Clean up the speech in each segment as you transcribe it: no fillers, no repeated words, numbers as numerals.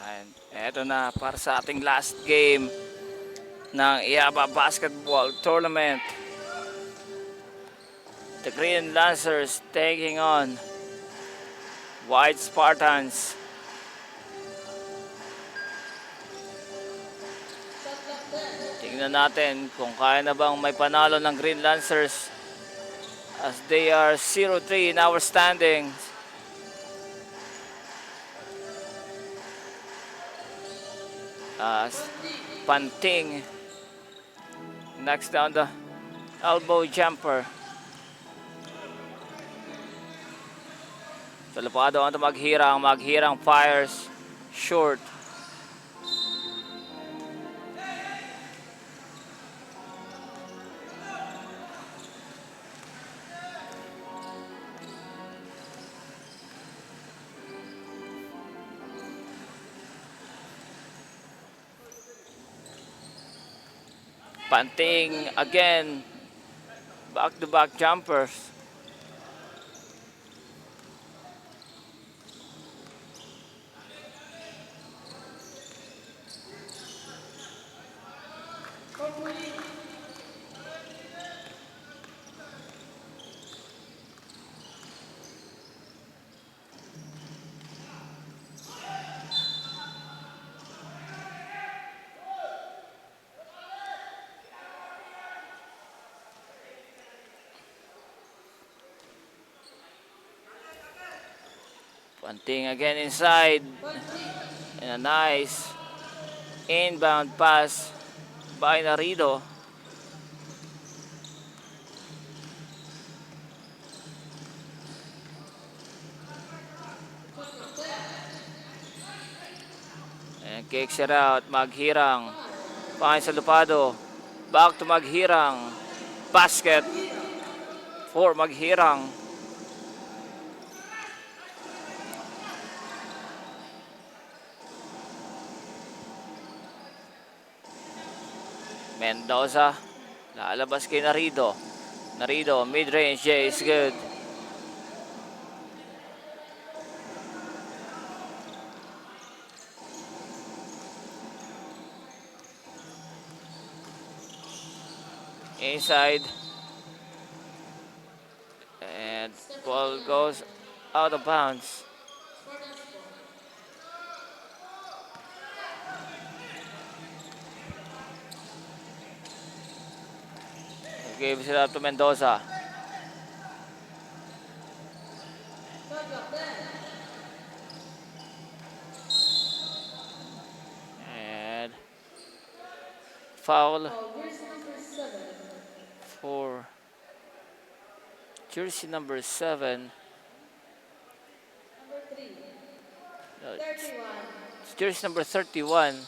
And eto na para sa ating last game ng IABA Basketball Tournament. The Green Lancers taking on White Spartans. Tingnan natin kung kaya na bang may panalo ng Green Lancers as they are 0-3 in our standings. Panting next down the elbow jumper. Salapado ang maghirang fires short. Panting again, back-to-back jumpers. Panting again inside. And a nice inbound pass by Narido. And kicks it out. Maghirang. Behind Salapado. Back to Maghirang. Basket for Maghirang. Mendoza, lalabas kay Narido. Narido, mid-range, is good. Inside. And ball goes out of bounds. Gives it up to Mendoza. And foul for jersey number 7. No, it's jersey number 31.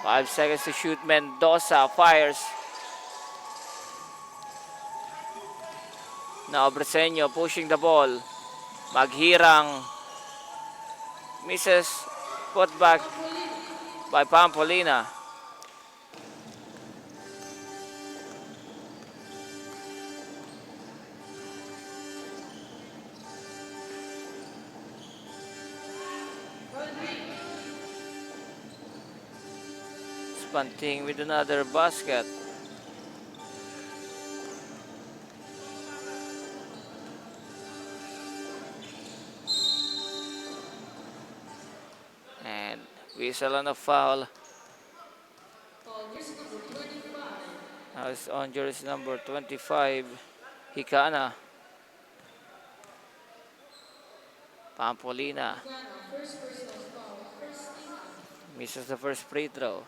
5 seconds to shoot. Mendoza fires. Now Briseño pushing the ball. Maghirang misses. Put back by Pampolina. Panting with another basket. And whistle on a foul. Now it's on jersey number 25, Hikana. Pampolina misses the first free throw.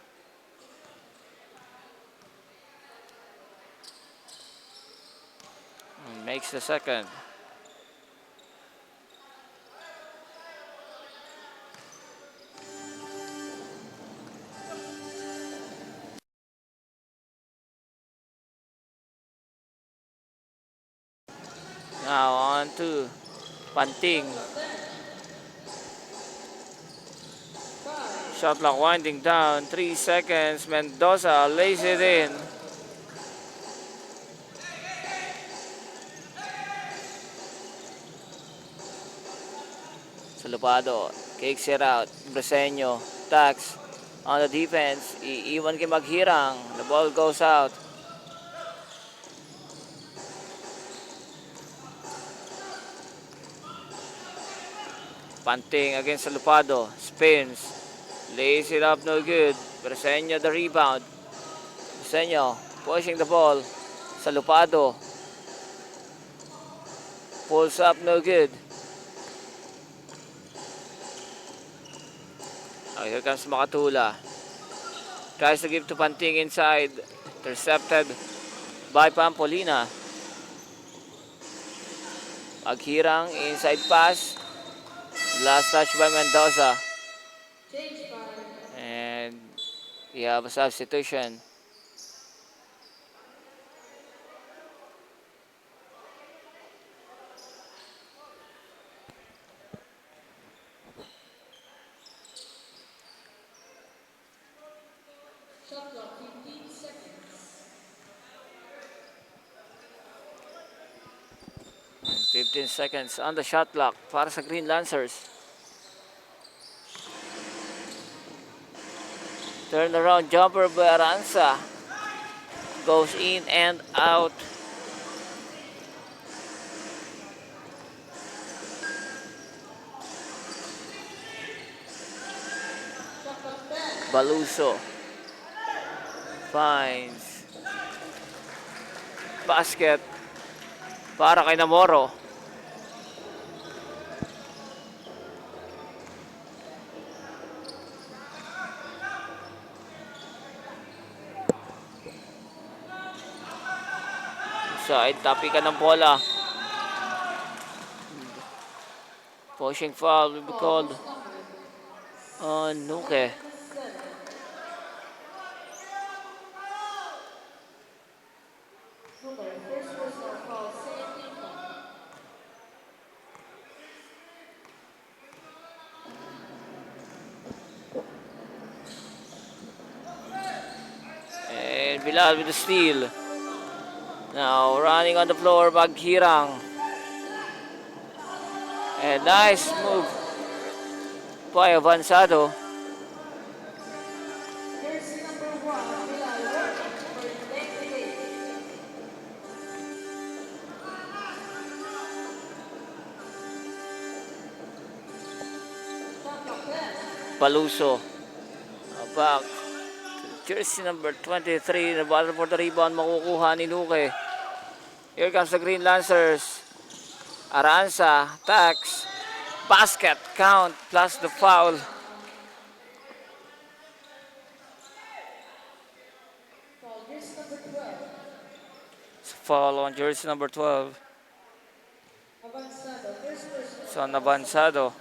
Makes the second. Now on to Panting. Shot clock winding down. 3 seconds. Mendoza lays it in. Salupado. Kicks it out. Breseño. Tax. On the defense. Iiwan kay Maghirang. The ball goes out. Panting against Salupado. Spins. Lays it up, no good. Breseño the rebound. Breseño pushing the ball. Salupado. Pulls up, no good. Oh, here comes Makatula. Tries to give to Panting inside. Intercepted by Pampolina. Maghirang inside pass. Last touch by Mendoza. And we have a substitution. Shot clock 15 seconds. 15 seconds on the shot clock para sa Green Lancers. Turn around jumper by Aranza. Goes in and out. Baluso finds basket para kay Namoro. Side, tapikan ng bola. Pushing foul will be called on Nuke. First personal foul, safety foul. And Bilal with the steal. Now running on the floor, Maghirang. And nice move by Avanzado. Jersey number 1, Bilal working for Lengthy. Shot clock 10. Baluso. Back to jersey number 23. The battle for the rebound makukuha ni Nuke. Here comes the Green Lancers. Aranza, tax, basket, count, plus the foul. Foul, jersey number 12. Foul on jersey number 12. Avanzado, first personal. Son Avanzado.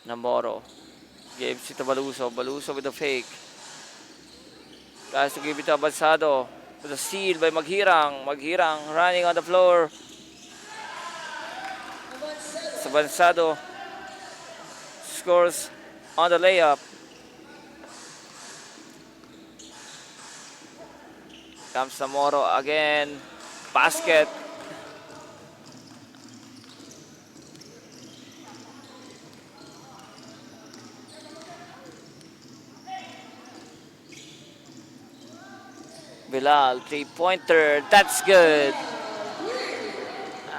Namoro gives it to Baluso. Baluso with the fake. Tries to give it to Avanzado. With a steal by Maghirang. Maghirang running on the floor. Avanzado scores on the layup. Comes Namoro again. Basket. Bilal, three-pointer. That's good.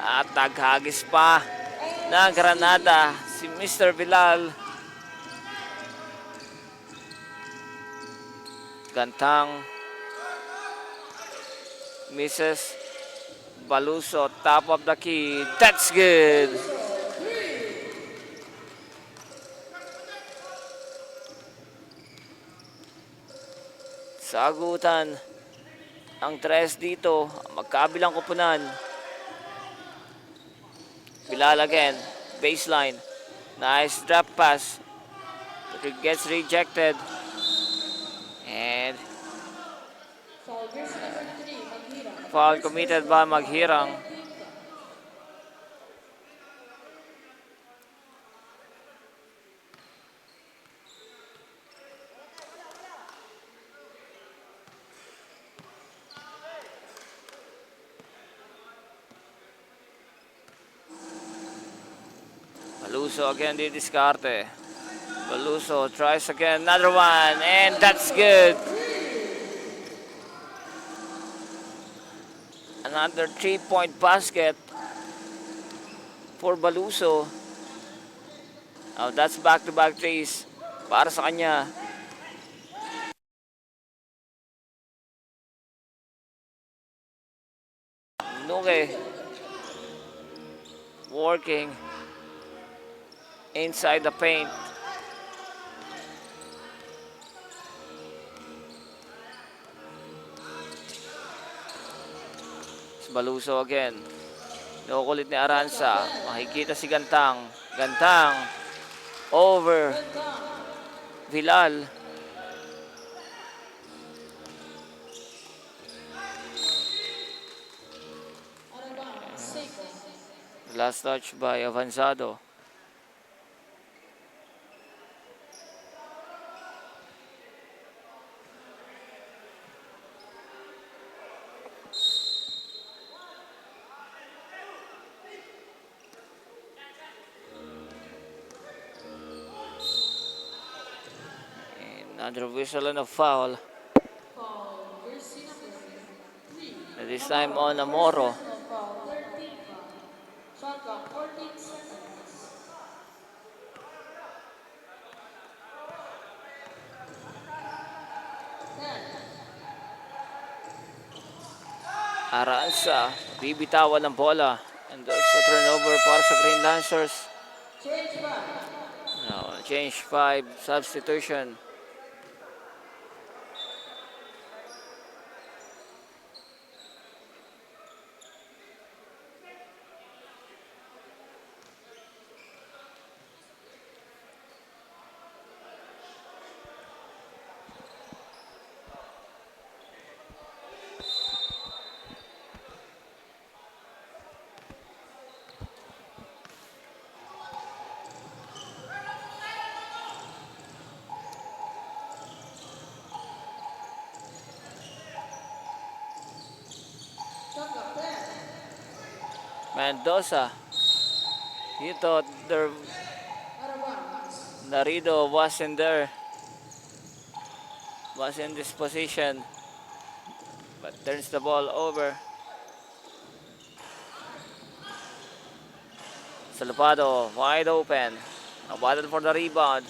At naghagis pa ng granada si Mr. Bilal. Gantang. Misses. Baluso, top of the key. That's good. Sagutan ang tres dito, magkabilang kupunan. Bilal again, baseline. Nice drop pass. But it gets rejected. And Foul, jersey number 3, Maghirang. foul committed by Maghirang. Baluso again di diskarte. Baluso tries again, another one, and that's good. Another 3-point basket for Baluso. Oh, that's back-to-back threes para sa kanya. Nuke working inside the paint. Baluso again. Nakukulit ni Aranza. Makikita si Gantang. Gantang. Over. Vilal. Last touch by Avanzado. Another whistle and a foul. And this time on Amoro. Shot clock 14 seconds. Aranza. Bibitawan ng bola. And also turnover para sa Green Lancers. Change back. Now, change 5. Substitution. Shot clock 10. Mendoza. He thought there Out of bounds. Narido wasn't there. Was in this position. But turns the ball over. Salupado wide open. A battle for the rebound.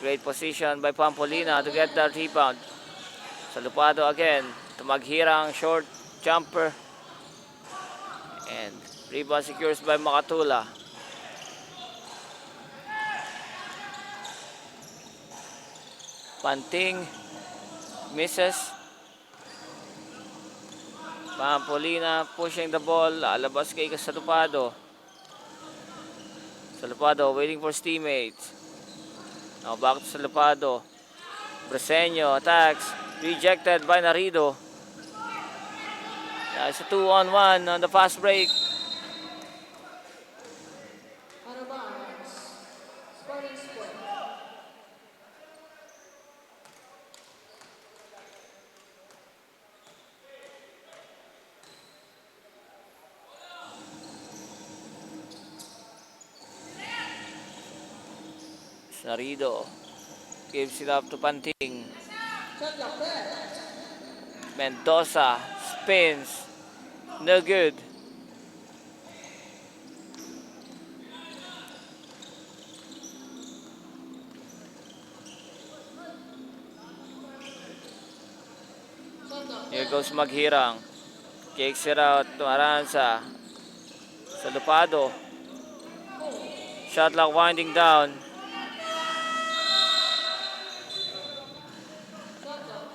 Great position by Pampolina to get that rebound. Salupado again. Tumaghirang short jumper. And rebound secures by Makatula. Panting misses. Pampolina pushing the ball. Alabas kay Salupado. Salupado waiting for his teammates. Now back to Salupado. Breseño attacks. Rejected by Narido. It's a 2-on-1 on the fast break. Out of bounds. Sporting sport. Narido gives it up to Panting. Shot clock 10. Mendoza spins. No good. Shot clock 10. Here goes Maghirang. Kicks it out to Aranza. Salupado. Shot clock winding down.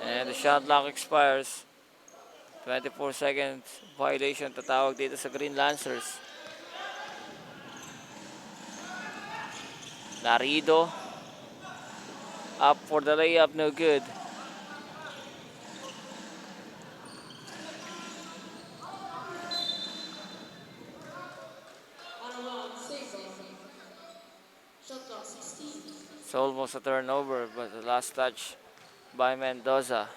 And the shot clock expires. 24 seconds violation tatawag dito sa Green Lancers. Narido. Up for the layup, no good. Out of bounds. Save. Shot clock 16. It's almost a turnover, but the last touch by Mendoza.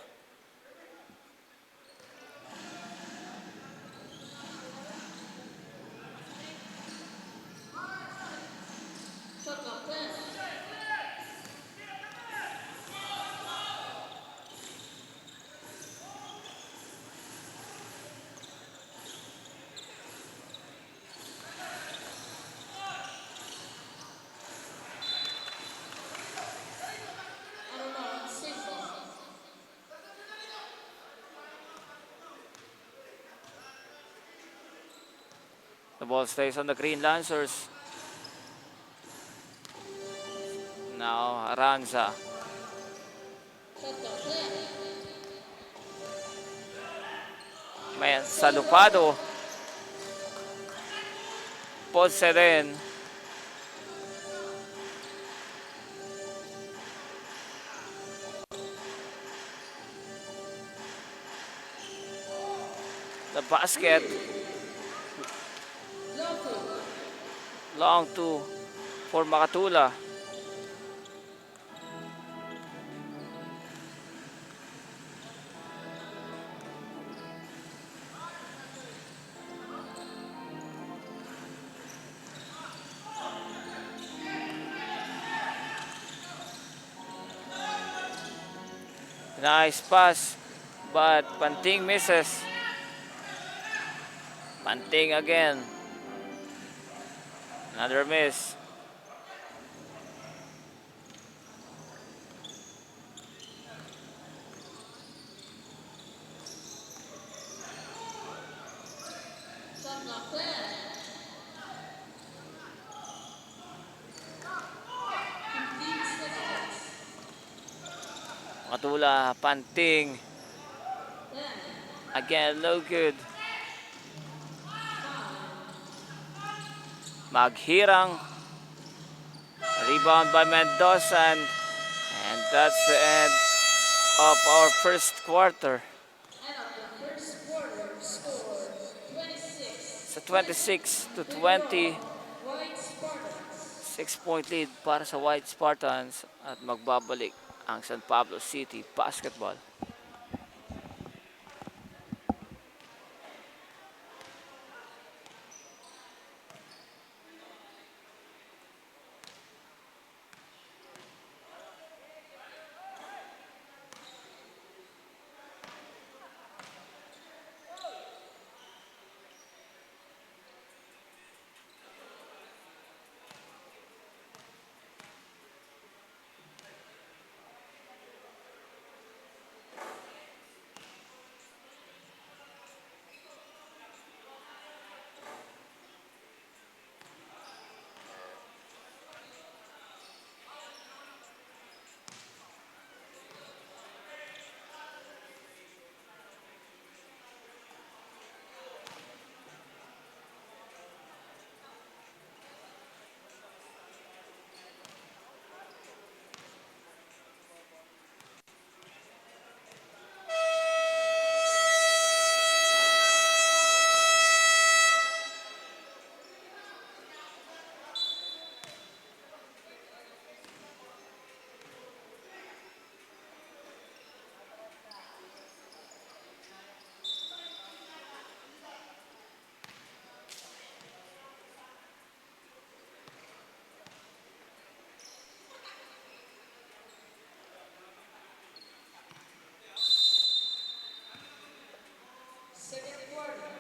The ball stays on the Green Lancers. Now Aranza. Shot clock clear. May salupado. Ponce din. The basket. Long two for Makatula. Nice pass, but Panting misses. Panting again. Another miss. Shot clock clear. 15 seconds. Makatula, Panting. 10, Again, no good. Maghirang. Rebound by Mendoza. And that's the end of our first quarter. end of the first quarter, score 26. Sa 26 to 20, White Spartans. 6-point lead para sa White Spartans at magbabalik ang San Pablo City Basketball. Second quarter.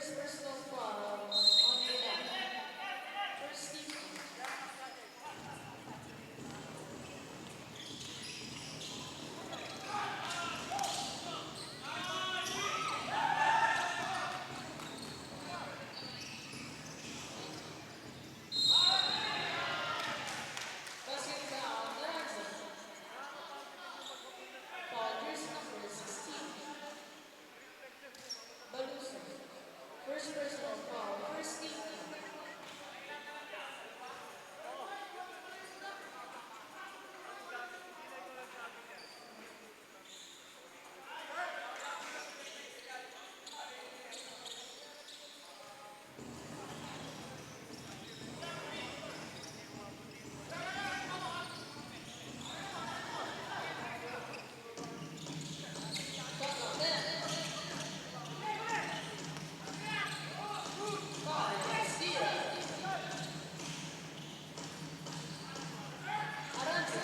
First personal foul on Bilal. First team foul. Basket foul, Aranza. Foul jersey number 16. Baluso. First personal foul, first team foul. Shot clock 10. 5, steal. Aranza.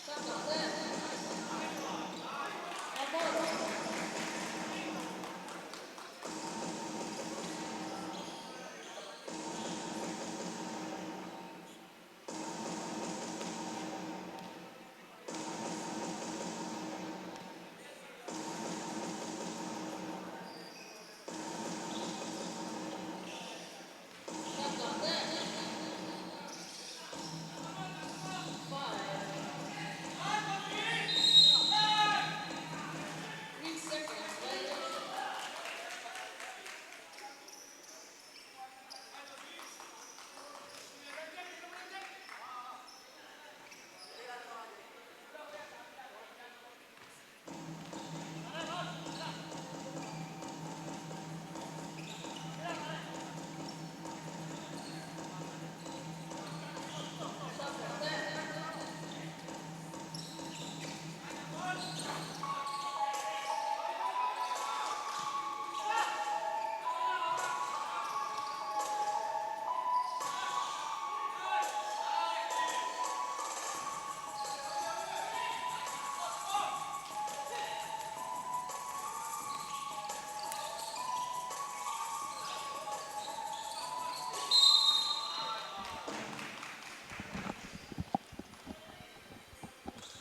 Shot clock 10. Apollo. Shot clock 10. 5, 3 seconds violation. Shot clock 10.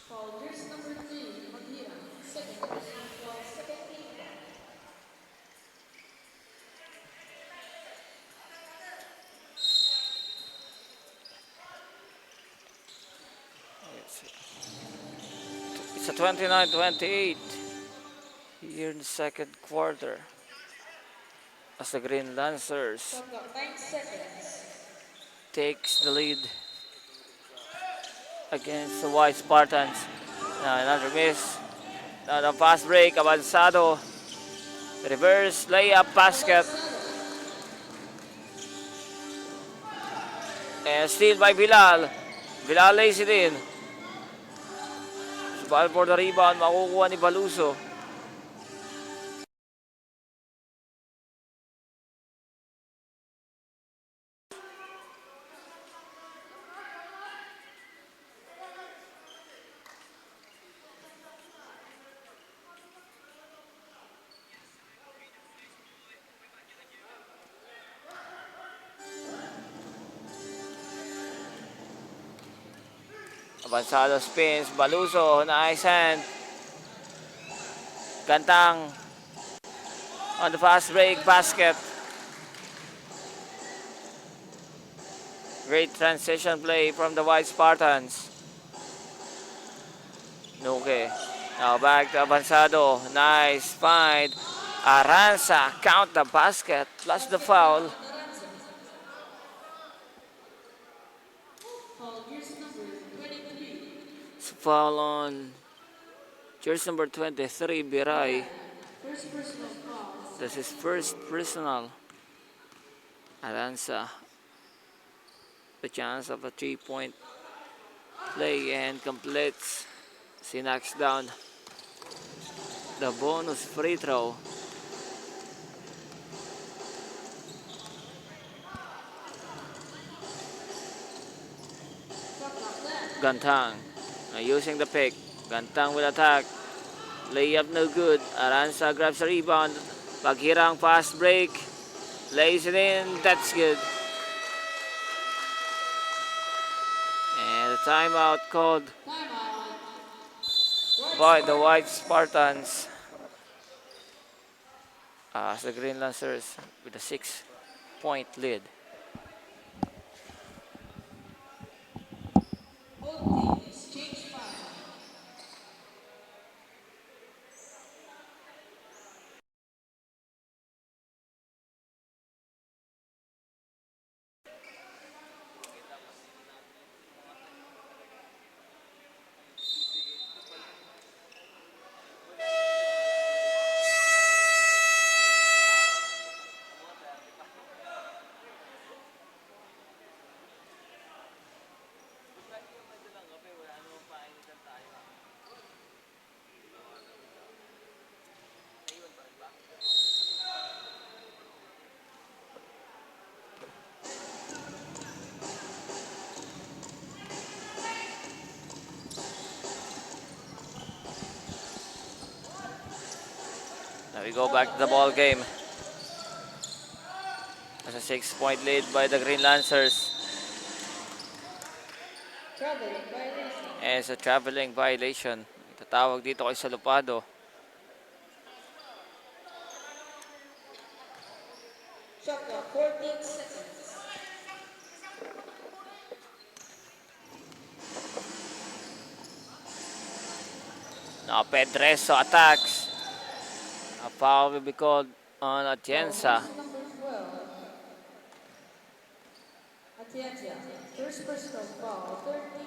Foul jersey number 3, Maghira. Second personal foul, second team foul. It's a 29-28 here in the second quarter as the Green Lancers Shot clock 9 seconds. takes the lead against the White Spartans. Now another miss. Now the fast break, Avanzado. Reverse layup basket. Avanzado. And steal by Bilal. Bilal lays it in. Ball for the rebound, makukuha ni Baluso. Avanzado spins, Baluso, nice hand. Gantang on the fast break basket. Great transition play from the White Spartans. Nuke. Now back to Avanzado. Nice find. Aranza count the basket plus the foul. Aranza. Foul jersey number 23. Foul on jersey number 23, Biray. First personal foul. This is first personal. Aranza. The chance of a 3-point play and completes. She knocks down the bonus free throw. Gantang using the pick. Gantang will attack. Layup no good. Aranza grabs the rebound. Paghirang fast break. Lays it in. That's good. And a timeout called by the White Spartans. As the Green Lancers with a 6-point lead. Both teams change foul. Now we go back to the ball game. As a 6-point lead by the Green Lancers. Traveling violation. And it's a traveling violation. Itatawag dito kay Salupado. Shot clock 14 seconds. Now Pedreso attacks. A foul will be called on Atienza. Number 12. Atienza. First personal foul. 13 foul.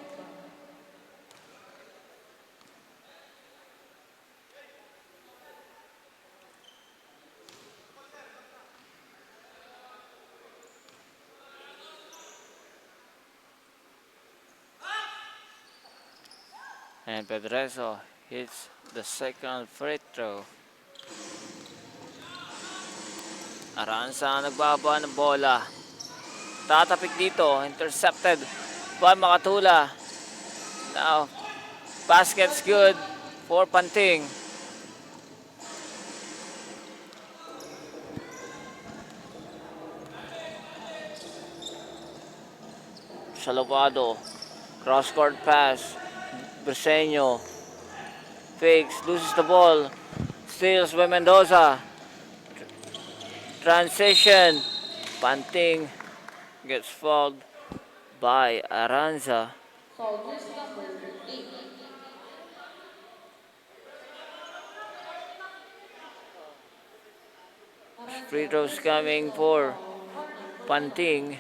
And Pedreso hits the second free throw. Aranza ang nagbaba ng bola. Tatapik dito. Intercepted by Makatula. Now, basket's good for Panting. Salvado. Cross-court pass. Briseño. Fakes. Loses the ball. Steals by Mendoza. Transition. Panting gets fouled by Aranza. Foul jersey number 8. Free throws coming for Panting.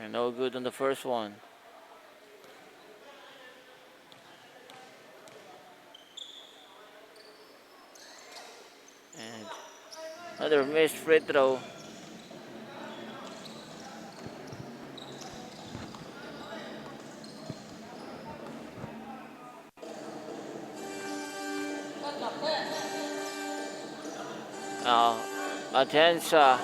And no good on the first one. And another missed free throw. Shot clock 10. Now, Atienza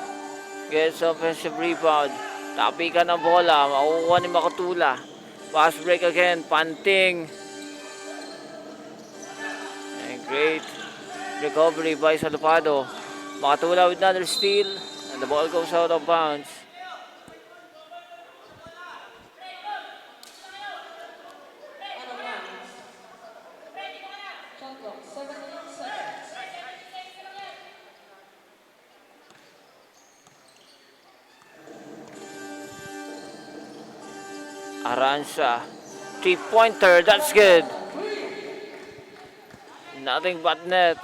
gets offensive rebound. Tapikan ng bola. Makukuha ni Makatula. Fast break again. Panting. And great recovery by Salupado. Makatula with another steal. And the ball goes out of bounds. Out of bounds. Shot clock 17 seconds. Aranza. 3-pointer. That's good. Nothing but net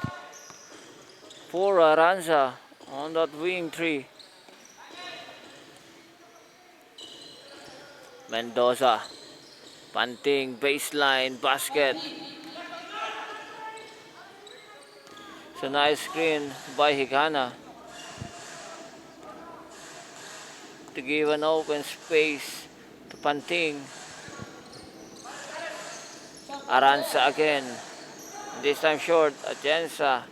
for Aranza on that wing 3. Mendoza. Panting. Baseline. Basket. It's a nice screen by Higana to give an open space to Panting. Aranza again. This time short. Atienza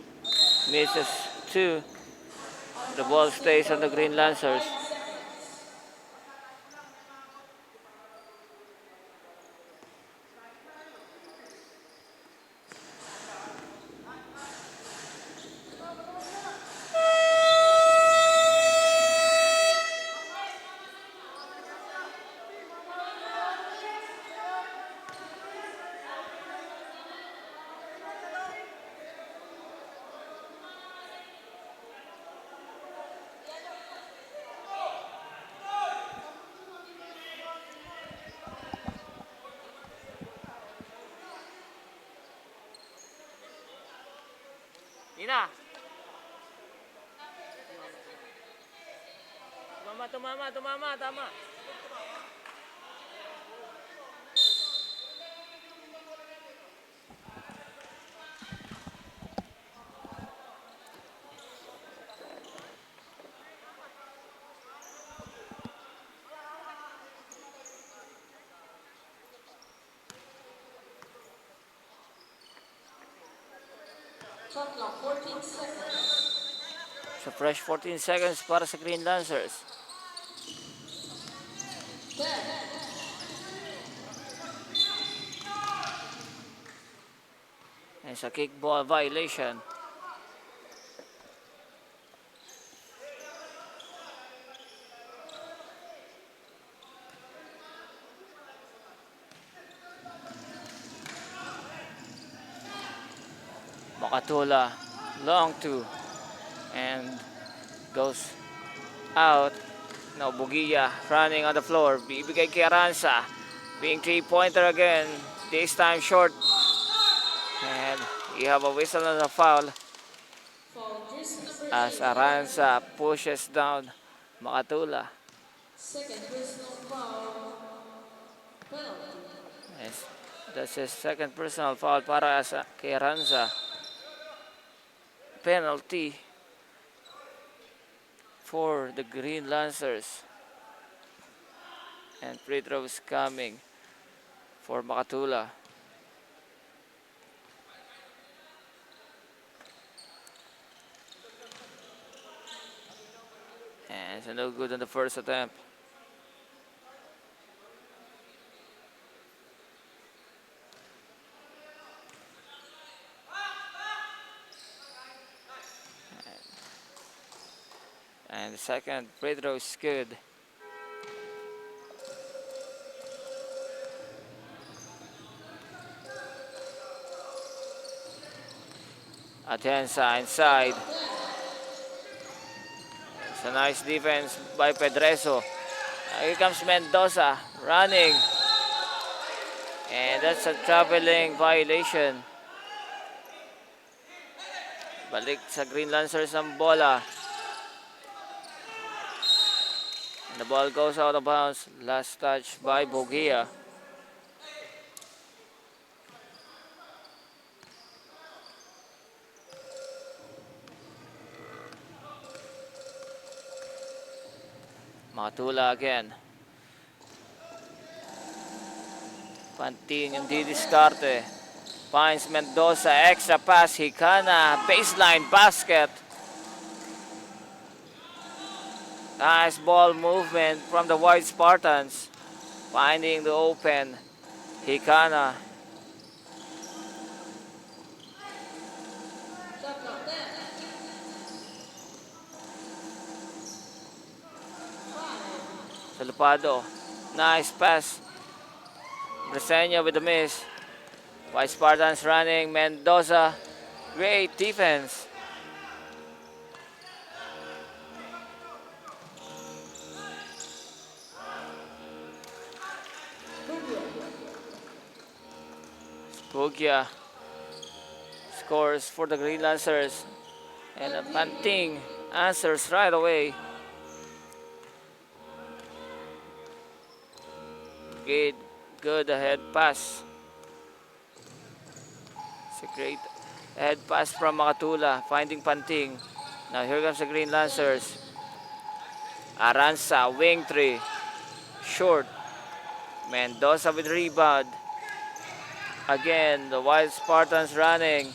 misses 2. The ball stays on the Green Lancers. Nina! Tumama, tama. Shot clock 14 seconds. So fresh 14 seconds para sa Green Lancers. 10. And sa kickball violation. Makatula, long two, and goes out. No, Bugia running on the floor. Bibigay kay Aranza. Being three-pointer again. This time short. And you have a whistle on the foul Foul jersey number as 8. Aranza pushes down Makatula. Second personal foul. Penalty. Yes, that's his second personal foul para sa kay Aranza. Penalty for the Green Lancers. And free throws coming for Makatula. And it's no good on the first attempt. And the second free throw is good. Atienza inside. It's a nice defense by Pedreso. Here comes Mendoza running. And that's a traveling violation. Balik sa Green Lancers ang bola. And the ball goes out of bounds. Last touch by Bugia. Makatula again. Panting yung didiskarte. Finds Mendoza. Extra pass. Hikana. Baseline basket. Nice ball movement from the White Spartans. Finding the open Hikana. Shot clock 10. 5. Salupado. Nice pass. Breseño with the miss. White Spartans running. Mendoza. Great defense. Bugia scores for the Green Lancers. And Panting answers right away. Good ahead pass. It's a great ahead pass from Makatula, finding Panting. Now here comes the Green Lancers. Aranza, wing three. Short. Mendoza with rebound. Again, the Wild Spartans running.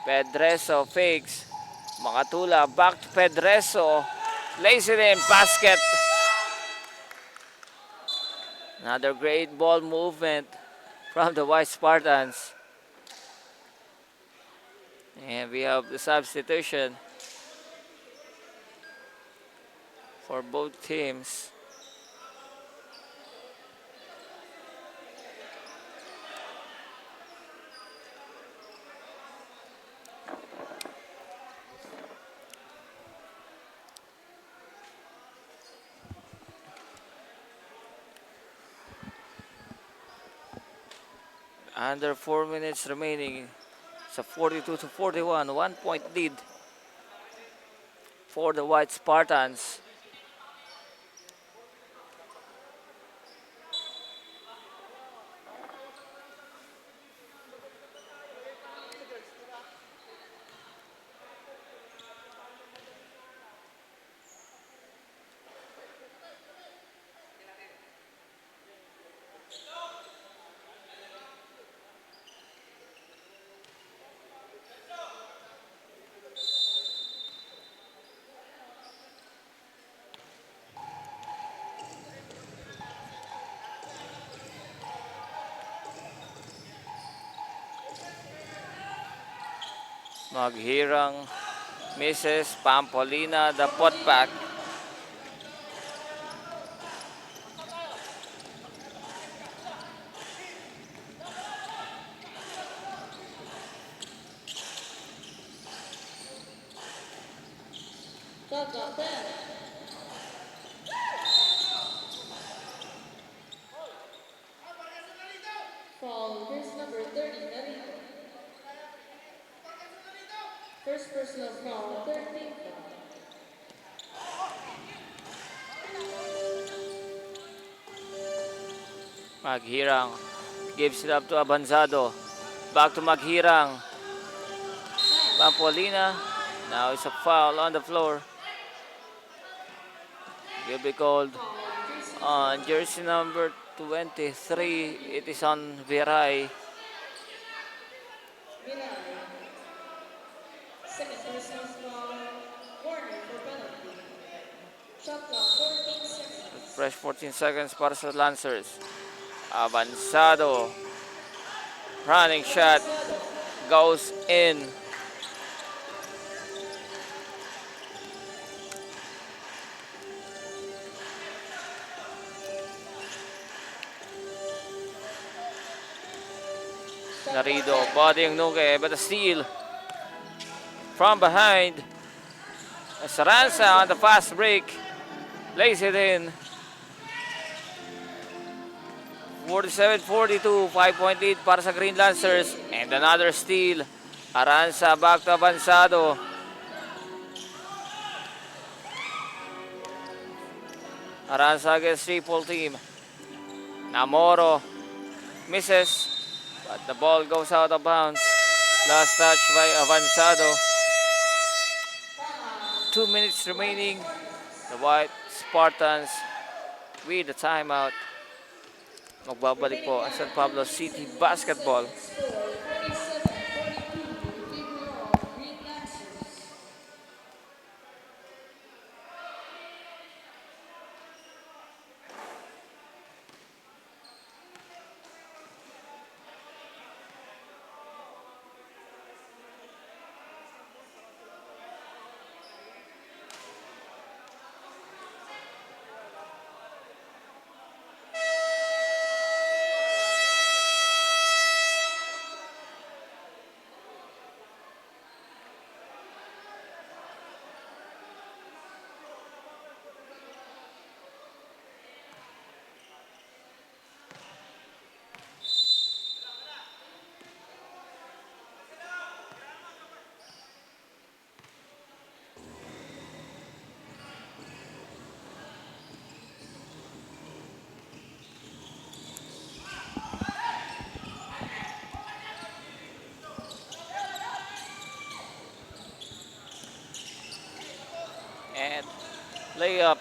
Pedreso fakes. Makatula back to Pedreso. Lays it in, basket. Another great ball movement from the White Spartans. And we have the substitution for both teams. Under 4 minutes remaining. Sa 42-41, 1 point lead for the White Spartans. Maghirang misses Pampolina the putback. Shot clock 10. Foul, here's number 30, Narito. First personal foul, 13th foul. Maghirang gives it up to Avanzado. Back to Maghirang. Pampolina. Now it's a foul on the floor. Will be called on jersey number 23. It is on Viray. Mirai. Second personal foul, corner for penalty. Shot clock 14 seconds. Fresh 14 seconds para sa Lancers. Avanzado. Running shot goes in. Narido, bodying Nuke, but a steal from behind. Saranza on the fast break, lays it in. 47-42, 5-point lead para sa Green Lancers. And another steal. Aranza back to Avanzado. Aranza against triple team. Namoro misses. But the ball goes out of bounds. Last touch by Avanzado. 2 minutes remaining. The White Spartans with the timeout. Magbabalik po ang San Pablo City Basketball. Score 47-42 in favor of Green Lancers. And layup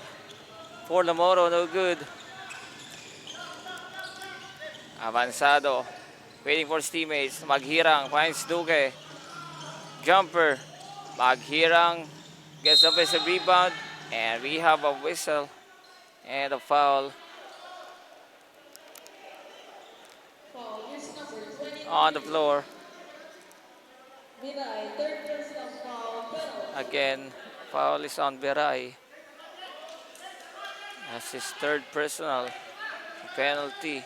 for Namoro, no good. Avanzado, waiting for his teammates. Maghirang finds Duque. Jumper. Maghirang gets the offensive rebound. And we have a whistle and a foul Foul, here's number 20. on the floor. Mirai, third personal foul, penalty. Again, foul is on Beray. That's his third personal penalty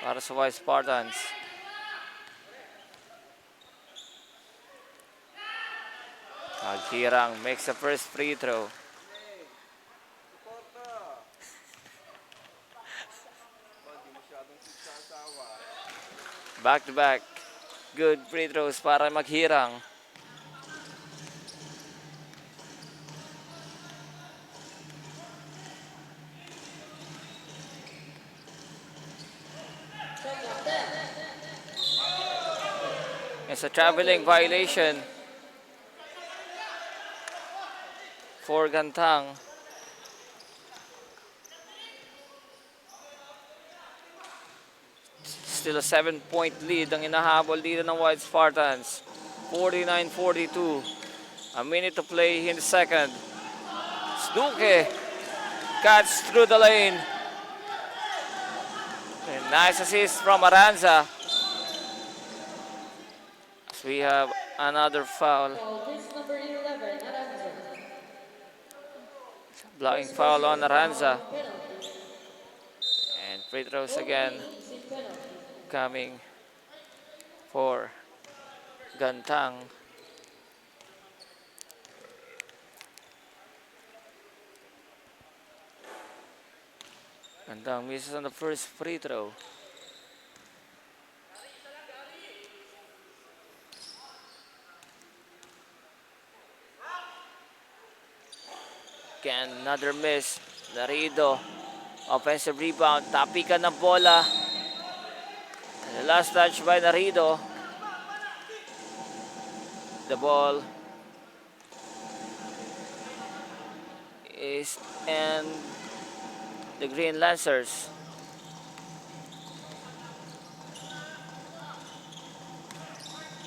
para sa White Spartans. Maghirang makes the first free throw. Back to back Good free throws para maghirang. Shot clock 10. It's a traveling violation for Gantang. Still a 7-point lead ang inahabol dito ng White Spartans. 49-42. A minute to play in the second. Sduke cuts through the lane. And nice assist from Aranza. As we have another foul. Foul, jersey number 11, Aranza. Blocking foul on Aranza. Penalty. And free throws again Team penalty. coming for Gantang. Gantang misses on the first free throw. Again, another miss. Narido. Offensive rebound. Tapikan ng bola. And the last touch by Narido. The ball is in the Green Lancers.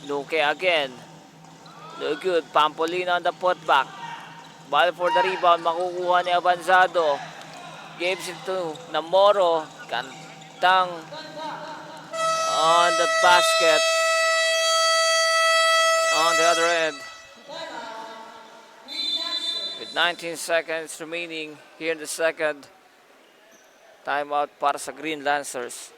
Luque again. No good. Pampolino on the putback. Ball for the rebound. Makukuha ni Avanzado. Gives it to Namoro. Gantang on the basket. On the other end. With 19 seconds remaining here in the second. Timeout para sa Green Lancers.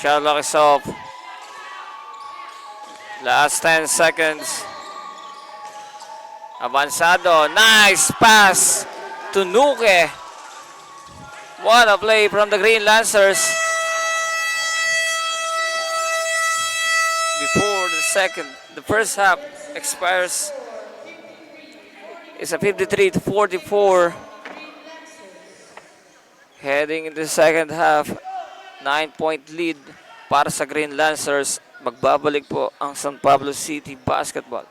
Shot clock is off. Last 10 seconds. Avanzado. Nice pass to Nuke. What a play from the Green Lancers. Before the first half expires. It's a 53-44. Heading into the second half. 9-point lead para sa Green Lancers. Magbabalik po ang San Pablo City Basketball.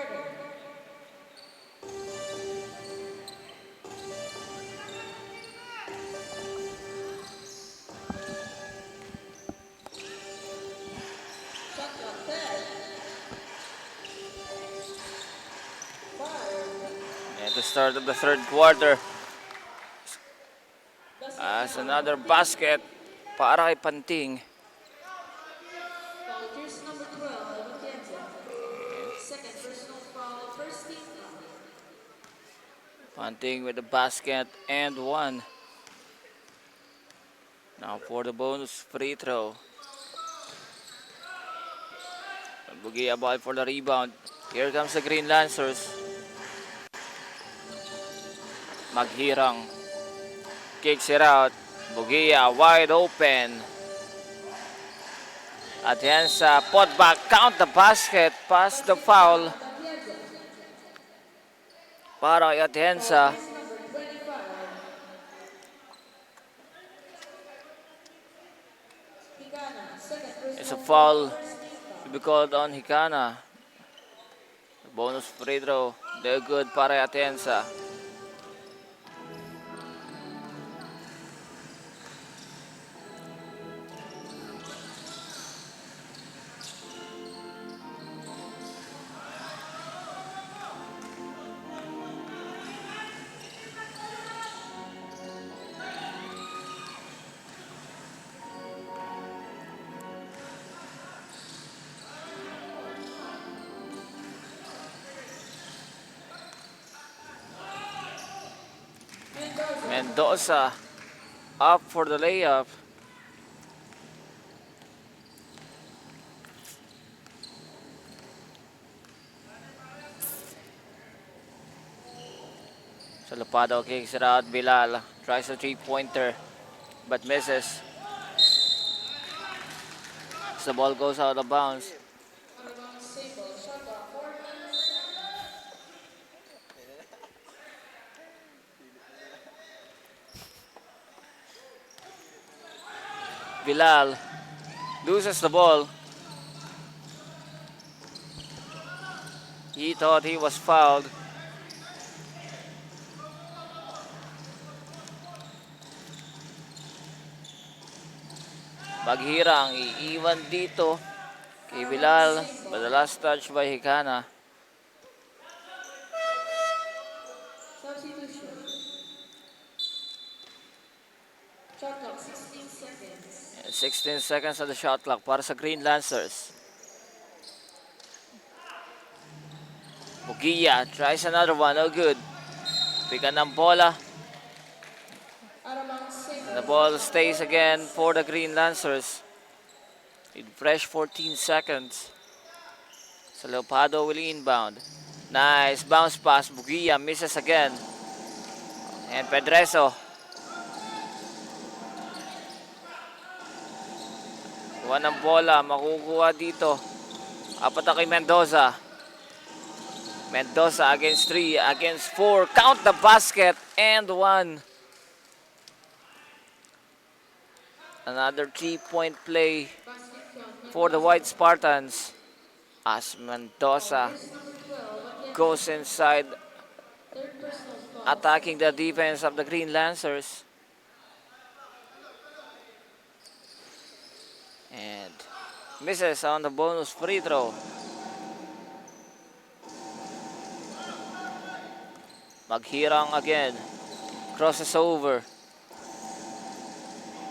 quarter. Shot clock 10. 5. And the start of the third quarter. Basket As count, another 15. basket para kay Panting. Foul jersey number 12, Atienza. Second personal foul, first team foul. Panting with the basket and one. Now for the bonus free throw. Bugia ball for the rebound. Here comes the Green Lancers. Maghirang kicks it out. Bugia wide open. Atienza put back, count the basket, pass the foul Count, Atienza. para kay Foul Atienza. jersey number 25. Higana, second It's a personal foul first team to foul. be called on Hikana. Bonus free throw. They're good para kay Atienza. Mendoza. Mendoza up for the layup. Salapado kicks it out. Bilal tries a three-pointer but misses. As the ball goes out of bounds. Out of bounds, same ball. Shot clock 4 minutes. Bilal loses the ball. He thought he was fouled. Maghirang iiwan dito kay Bilal, but the last touch by Hikana. Substitution. Shot clock 16 seconds. 16 seconds on the shot clock para sa Green Lancers. Bugia tries another one, no good. Pigan ng bola. Out of bounds, same And the ball. ball stays again for the Green Lancers. With fresh 14 seconds. Salopado will inbound. Nice bounce pass. Bugia misses again. And Pedreso. Kuha ng bola. Makukuha dito. Apat na kay Mendoza. Mendoza against 3, against 4. Count the basket and 1. Another 3-point play Basket count. for the White Spartans. As Mendoza Jersey number 12, Atienza. goes inside, Third personal foul. attacking the defense of the Green Lancers. And misses on the bonus free throw. Maghirang again. Crosses over.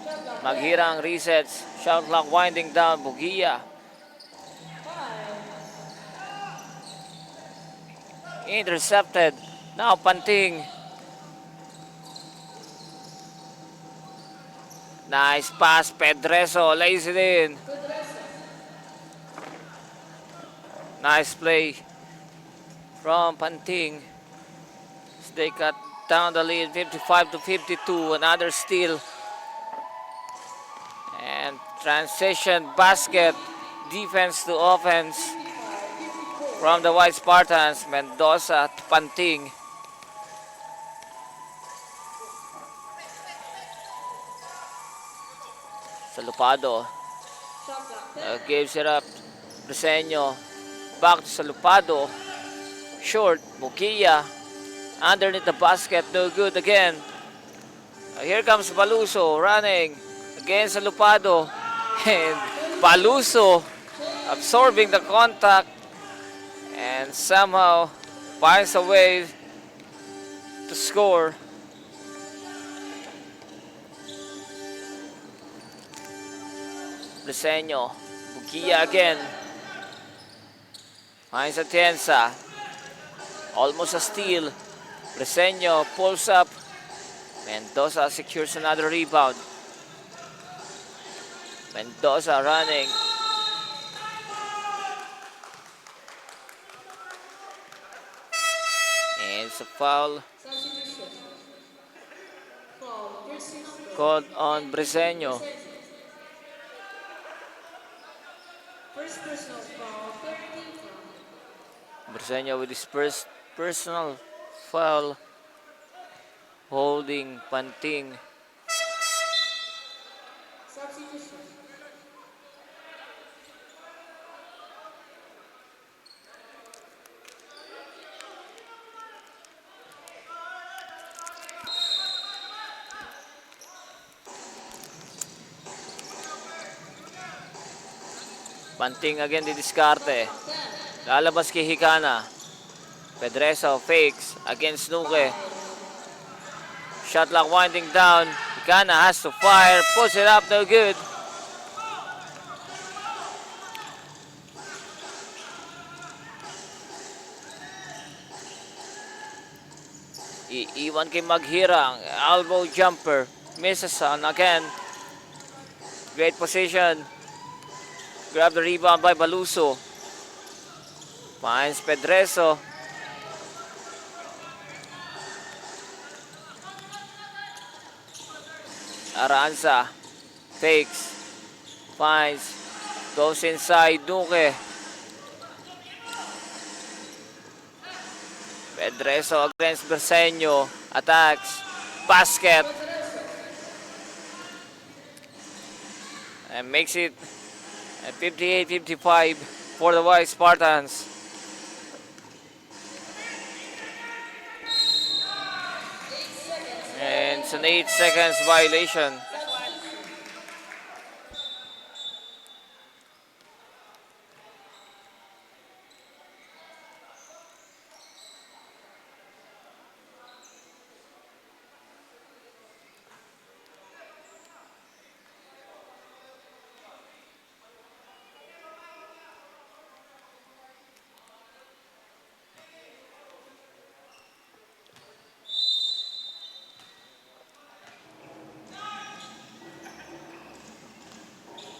Shot clock 10. Maghirang resets. Shot clock winding down. Bugia 5. intercepted. Now Panting. Nice pass. Pedreso lays it in. Pedreso. Nice play from Panting. As they cut down the lead 55-52. Another steal. And transition basket. Defense to offense 55, 54. from the White Spartans. Mendoza to Panting. Salupado Shot clock 10. gives it up. Briseño back to Salupado. Short, Bukia. Underneath the basket, no good again. Here comes Baluso running against Lupado. And Baluso absorbing the contact and somehow finds a way to score. Briseño, Bukia again. Finds Atienza. Almost a steal. Briseño pulls up. Mendoza secures another rebound. Mendoza running. And it's a foul Substitution. Foul. Jersey number called on Briseño. First personal foul, 13 foul. Briseño with his first personal foul. Holding Panting. Substitution. Panting again di diskarte. Lalabas kay Hikana. Pedreso fakes against Nuke. Shot clock winding down. Hikana has to fire. Puts it up, no good. Iwan kay Maghirang. Elbow jumper. Misses on again. Great position. Grab the rebound by Baluso. Finds Pedreso. Aranza. Fakes. Finds. Goes inside. Duque. Pedreso against Briseño. Attacks. Basket. And makes it 58-55 for the White Spartans. And it's an 8 seconds violation.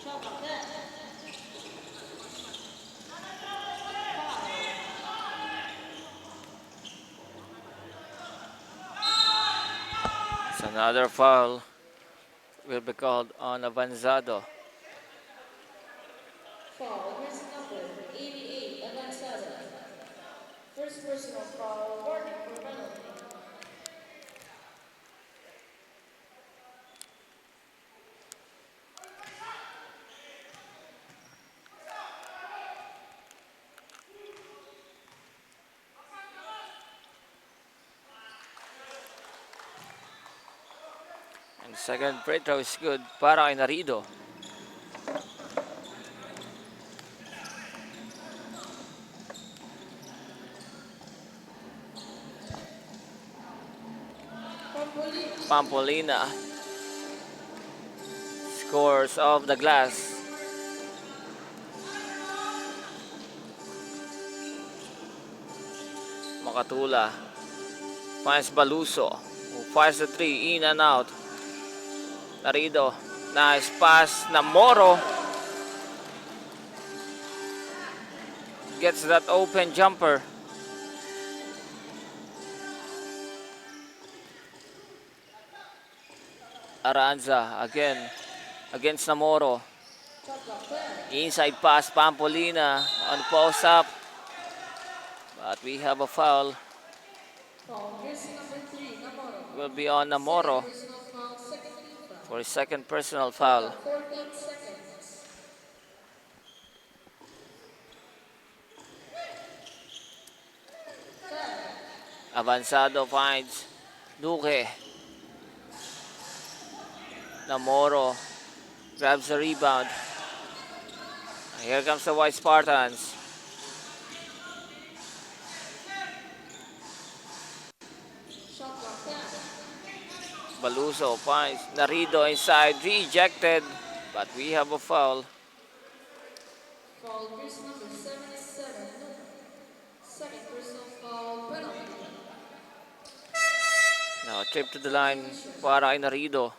Shot clock 10. It's another foul. Will be called on Avanzado. Foul. Jersey number 88, Avanzado. First personal foul, warning for penalty. And second free throw is good para kay Narido. Pampolina scores off the glass. Makatula finds Baluso, who fires the three in and out. Narido, nice pass. Namoro gets that open jumper. Aranza again against Namoro. Shot clock 10. Inside pass, Pampolina on the post up. But we have a foul. Foul. Jersey number 3, Namoro. Will be on Namoro Personal foul, second team foul. for his second personal foul. 14 seconds. Avanzado finds Duque. Namoro grabs the rebound. Here comes the White Spartans. Shot clock 10. Baluso finds Narido inside, rejected, but we have a foul. Foul jersey number 77. Second personal foul penalty. Now trip to the line para kay Narido.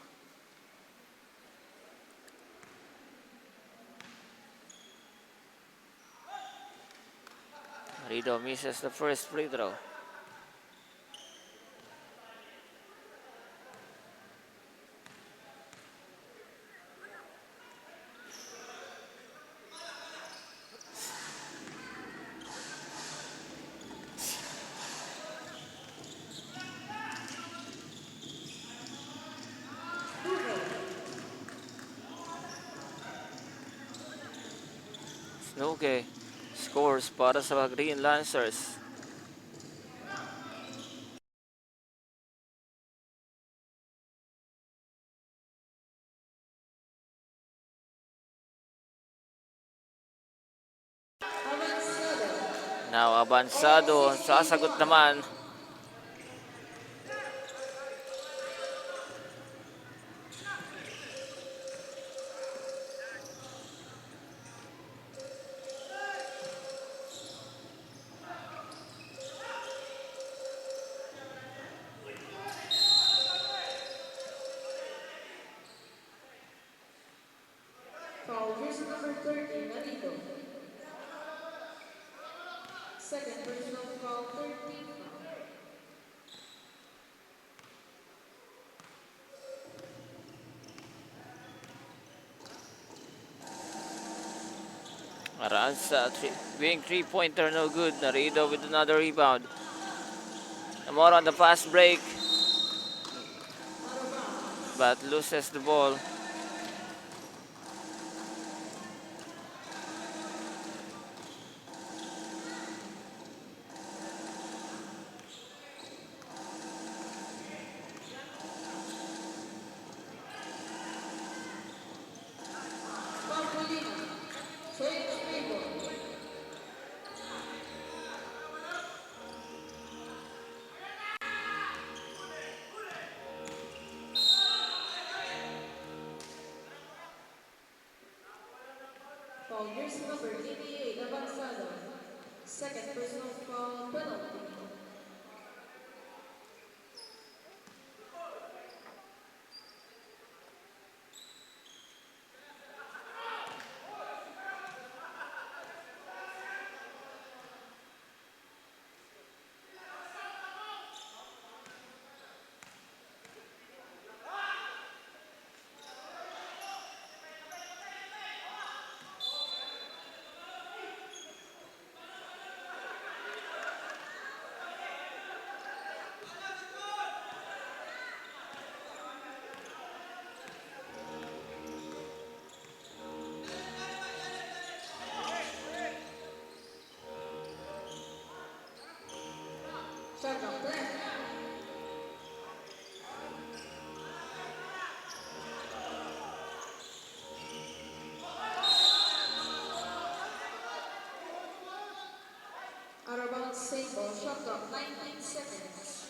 Narido misses the first free throw. Snuke scores para sa Green Lancers. Avanzado. Now Avanzado, sasagot naman. Foul jersey number 30. Narido. Second personal foul 13 foul. Aranza, being three-pointer, no good. Narido with another rebound. Namoro on the fast break, Out of bounds. but loses the ball. Pampolina. Change table. Foul jersey number 88. Avanzado. Second personal foul penalty. Shot clock 10. Out of bounds, same ball. Shot clock 19 seconds.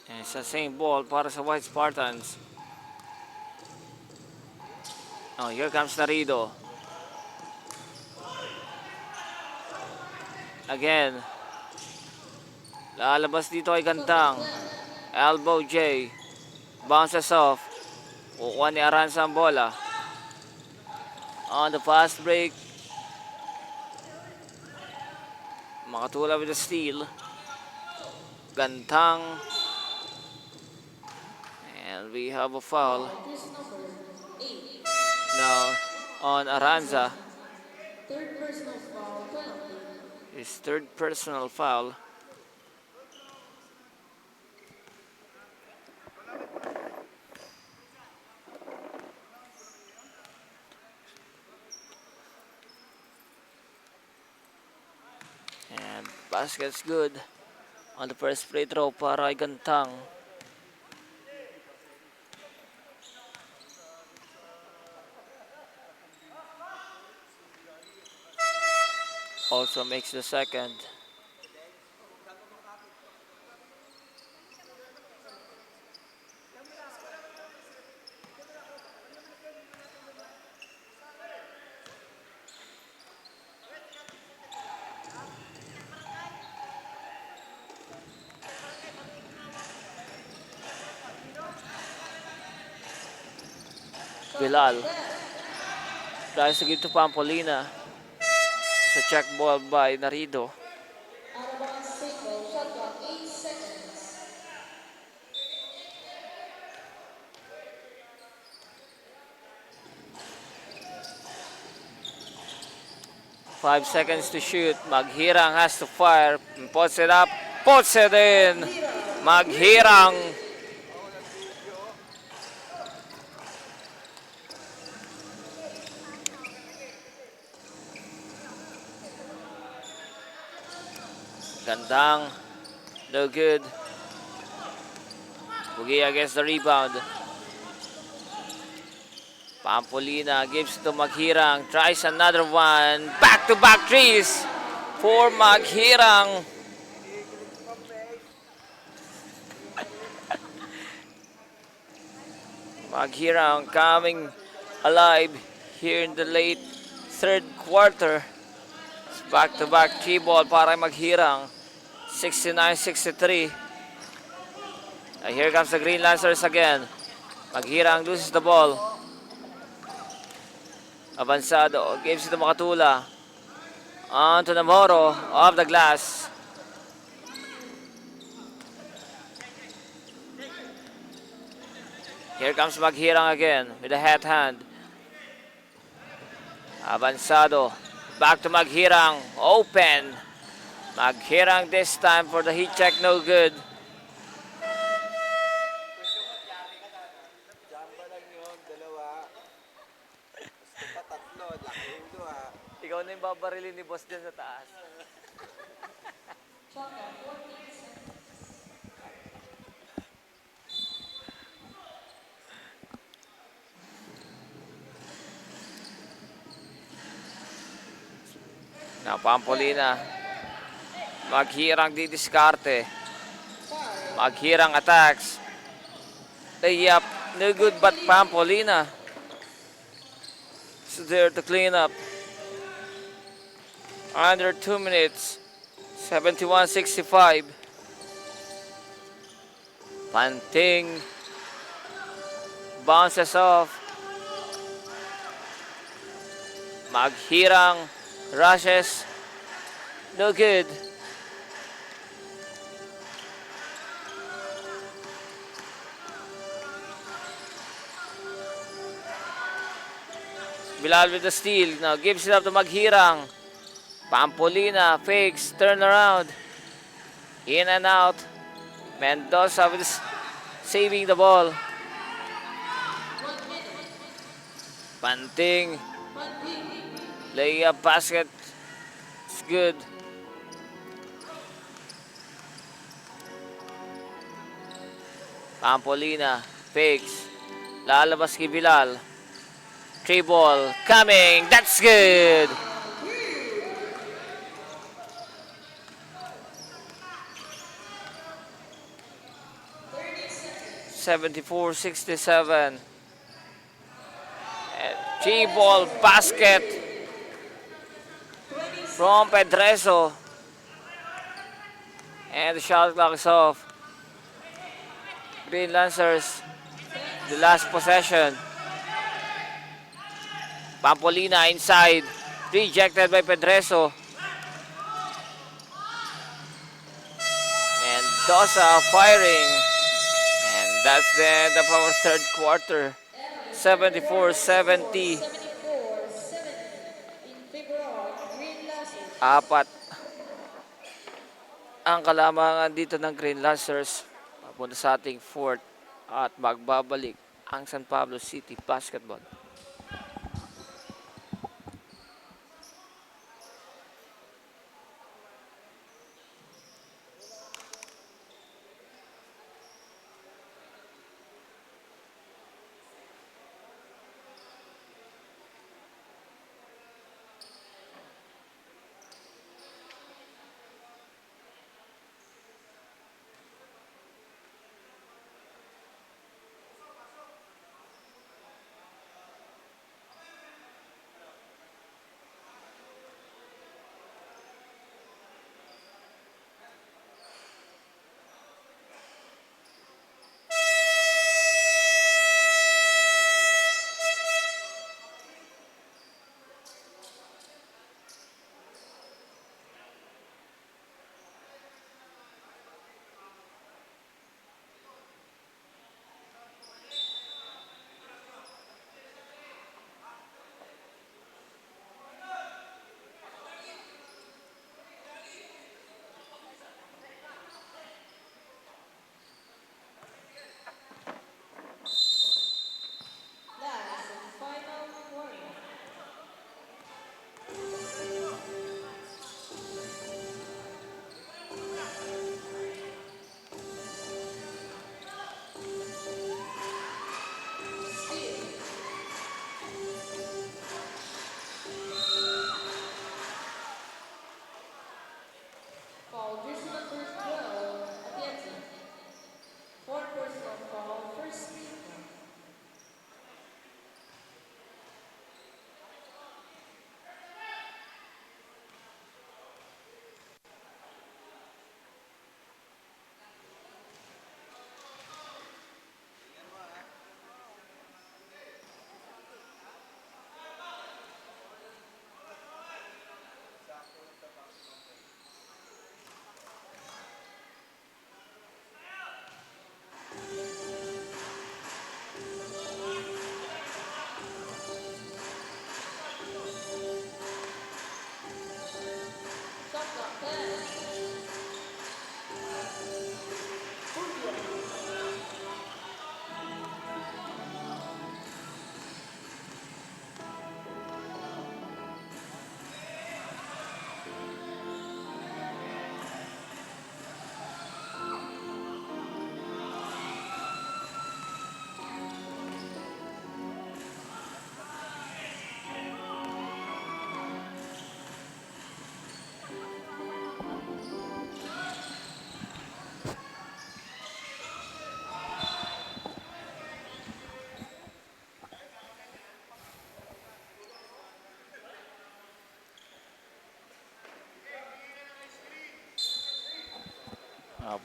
And it's the same ball para sa White Spartans. Oh, here comes Narido. Again. Lalabas dito kay Gantang. Elbow J. Bounces off. Kukuha ni Aranza ang bola. On the fast break. Makatula with the steal. Gantang. And we have a foul. Jersey number 8. Now on Aranza. Third personal foul penalty. His third personal foul. basket's good. On the first free throw para kay Gantang. Also makes the second. Bilal tries to give to Pampolina. It's a check ball by Narido. Out of bounds single. Shot clock 8 seconds. 5 seconds to shoot. Maghirang has to fire. Puts it up. Puts it in. Maghirang. Gandang. No good. Bugia gets the rebound. Pampolina gives to Maghirang. Tries another one. Back-to-back threes for Maghirang. Maghirang coming alive here in the late third quarter. Back-to-back three ball para Maghirang. 69-63. And here comes the Green Lancers again. Maghirang loses the ball. Avanzado gives it to Makatula. On to Namoro off the glass. Here comes Maghirang again with a hat hand. Avanzado. Back to Maghirang. Open. Maghirang this time for the heat check. No good. Ikaw na yung babarilin ni boss dyan sa taas. Shot clock 14 seconds. Now Pampolina. Maghirang didiskarte. Maghirang attacks. Layup. No good but Pampolina is there to clean up. Under 2 minutes. 71-65. Panting bounces off. Maghirang rushes. No good. Bilal with the steal. Now gives it up to Maghirang. Pampolina fakes, turn around. In and out. Mendoza with saving the ball. Panting. Layup basket. It's good. Pampolina fakes. Lalabas kay Bilal. Three ball coming. That's good. (74-67). Three ball basket from Pedreso. And the shot clock is off. Green Lancers, the last possession. Pampolina inside. Rejected by Pedreso. Mendoza firing. And that's the end of our third quarter. 74-70. 74-70 in favor of Green Lancers. Apat ang kalamangan dito ng Green Lancers. Papunta sa ating fourth at magbabalik ang San Pablo City Basketball.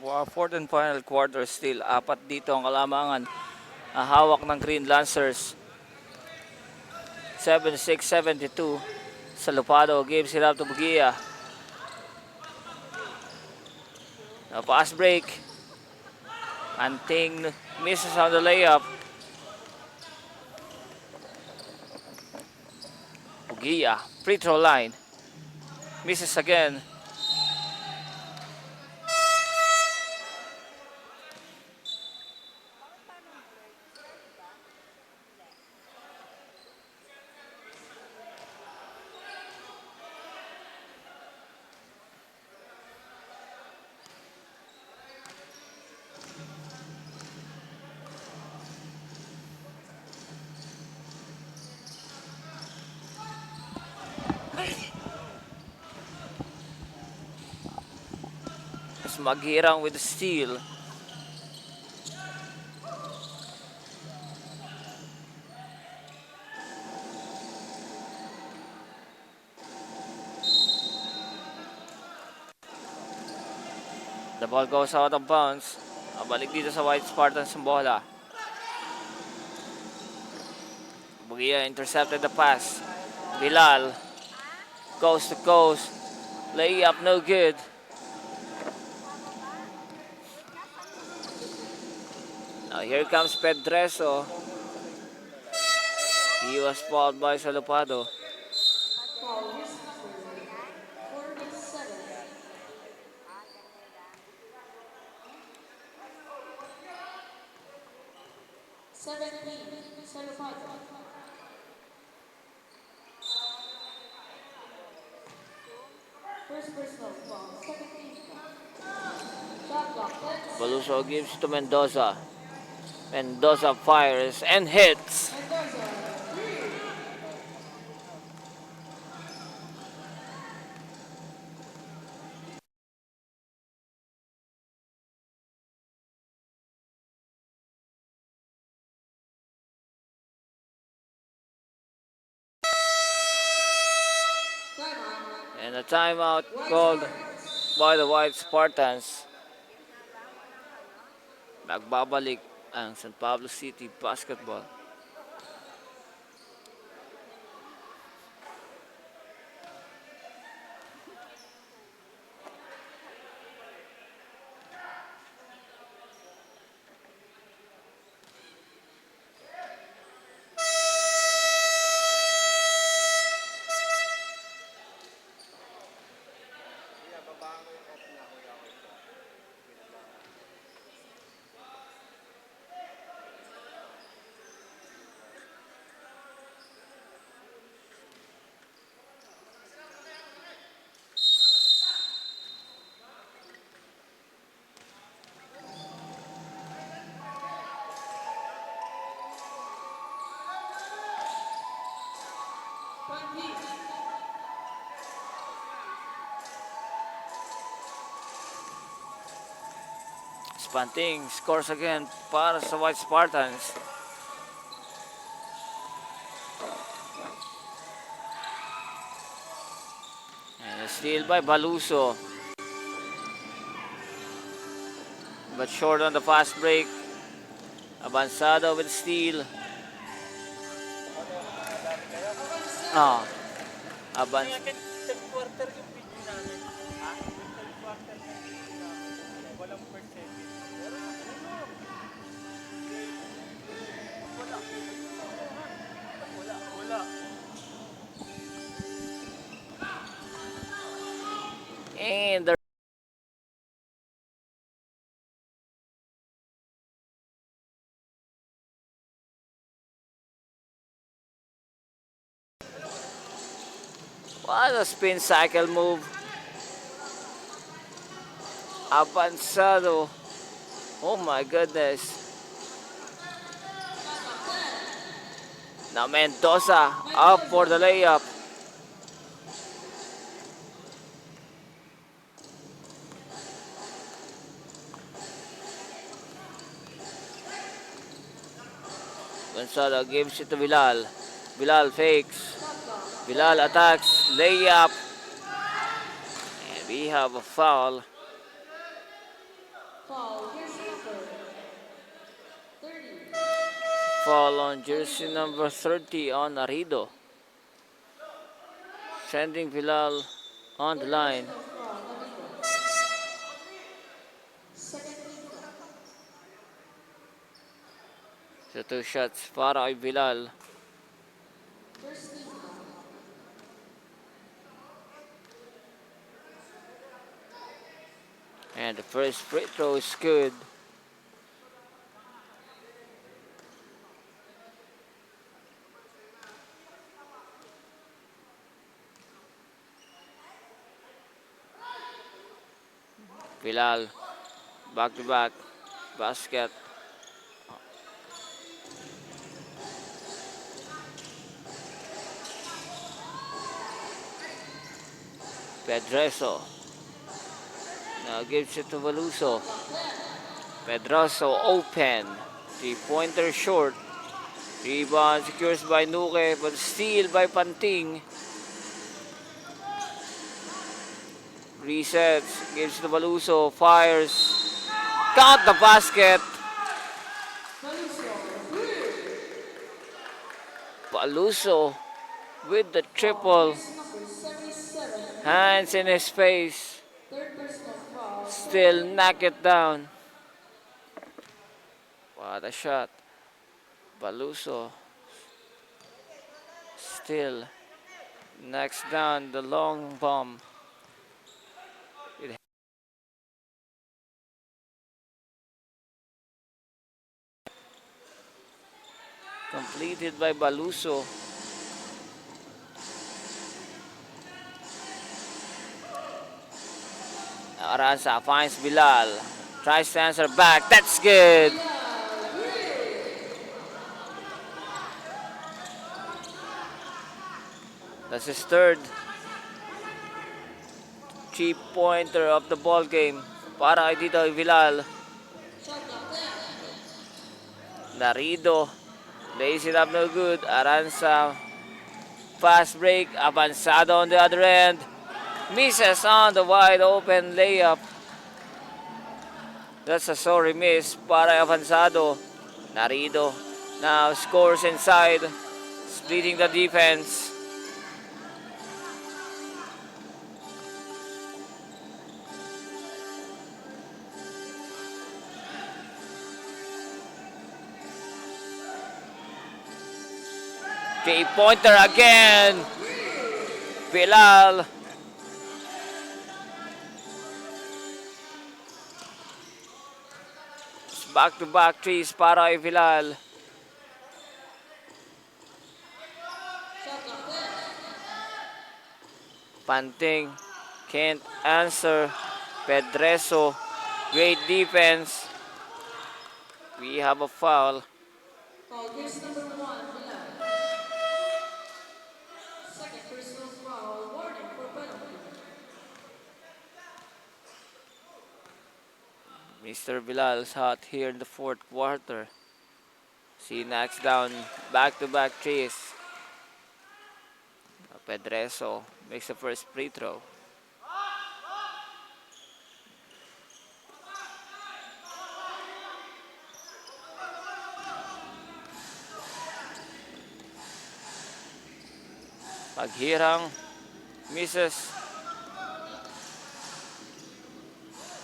Fourth and final quarter still. Apat dito ang kalamangan. Hawak ng Green Lancers. 76-72. Salupado gives it up to Bugia. Pass break. Anting misses on the layup. Bugia, free throw line. Misses again. Magirang with the steal. The ball goes out of bounds. Balik dito sa White Spartans ang bola. Bugia intercepted the pass. Bilal coast to coast. Layup no good. Now here comes Pedreso. He was fouled by Salupado. Foul is number 47. Salupado. First personal foul, 17. Shot clock, 10 seconds. Baluso gives to Mendoza. Mendoza fires and hits. Mendoza, 3. Timeout. And a timeout called by the White Spartans. Magbabalik ang San Pablo City Basketball. Spanting scores again para sa White Spartans. And a steal by Baluso. But short on the fast break. Avanzado with steal. And the what a spin cycle move. Avanzado. Oh my goodness. Now Mendoza up for the layup. Gonzalo gives it to Bilal. Bilal fakes. Bilal attacks. Layup. And we have a foul. Foul on jersey number 30 on Arido. Sending Bilal on the line. Second free throw. So 2 shots para kay Bilal. First free throw. And the first free throw is good. Bilal, back to back, basket. Pedreso. Now gives it to Valuso. Pedroso open. 3-pointer short. Rebound secures by Nuke, but steal by Panting. Resets, gives to Valuso, fires. Count the basket. Valuso with the triple. Number 77. Hands in his face. Third personal foul. Still knock it down. What a shot. Valuso still knocks down the long bomb. Completed by Valuso. Aranza finds Bilal. Tries to answer back. That's good. That's his third 3-pointer of the ball game para kay Tito Bilal. Narido lays it up no good. Aranza fast break. Avanzado on the other end. Misses on the wide open layup. That's a sorry miss para Avanzado. Narido now scores inside, splitting the defense. Three-pointer again. Bilal. Back-to-back threes para kay Bilal. Panting can't answer. Pedreso, great defense. We have a foul. Foul, here's number 1, Bilal. Second personal foul, warning for penalty. Mr. Bilal's hot here in the fourth quarter. He knocks down back-to-back threes. Pedreso makes the first free throw. Paghirang misses.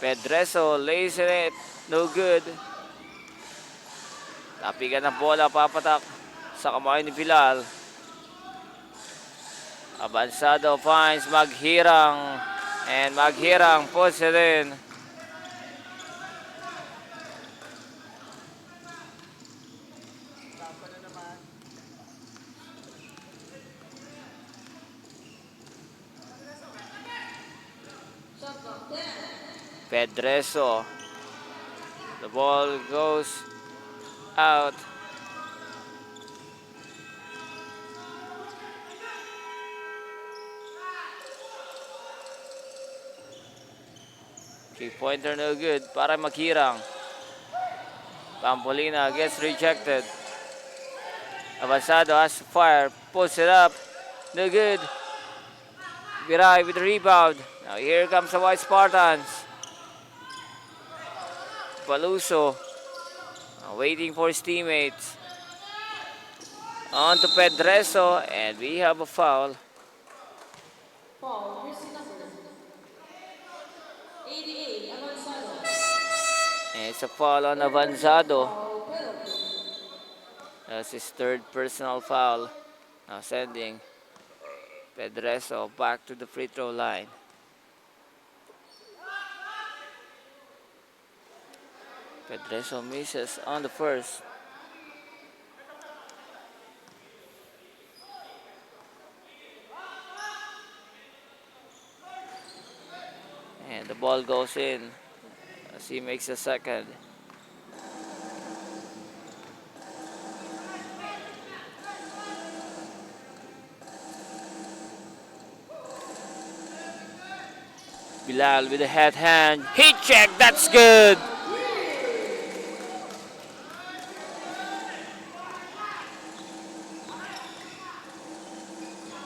Pedreso lays in it. No good. Tapigan ng bola, papatak sa kamay ni Bilal. Avanzado finds Maghirang. And Maghirang puts it in. Pedreso. The ball goes out. Three-pointer no good para Maghirang. Pampolina gets rejected. Avanzado has to fire. Puts it up. No good. Biray with the rebound. Now here comes the White Spartans. Valuso waiting for his teammates. On to Pedreso, and we have a foul. Foul, jersey number 88, Avanzado. And it's a foul on Avanzado. Foul penalty. That's his third personal foul. Now sending Pedreso back to the free throw line. Pedreso misses on the first. And the ball goes in as he makes the second. Bilal with a head hand. Heat check, that's good.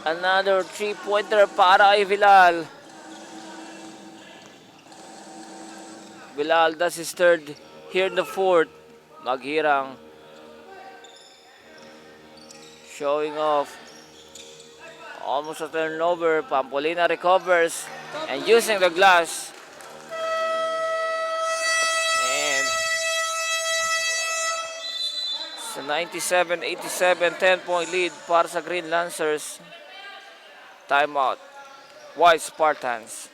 Another three-pointer para kay Bilal. Bilal does his third here in the fourth. Maghirang showing off. Almost a turnover. Pampolina recovers and using the glass. And it's a 97-87 10-point lead para sa Green Lancers. Timeout. White Spartans.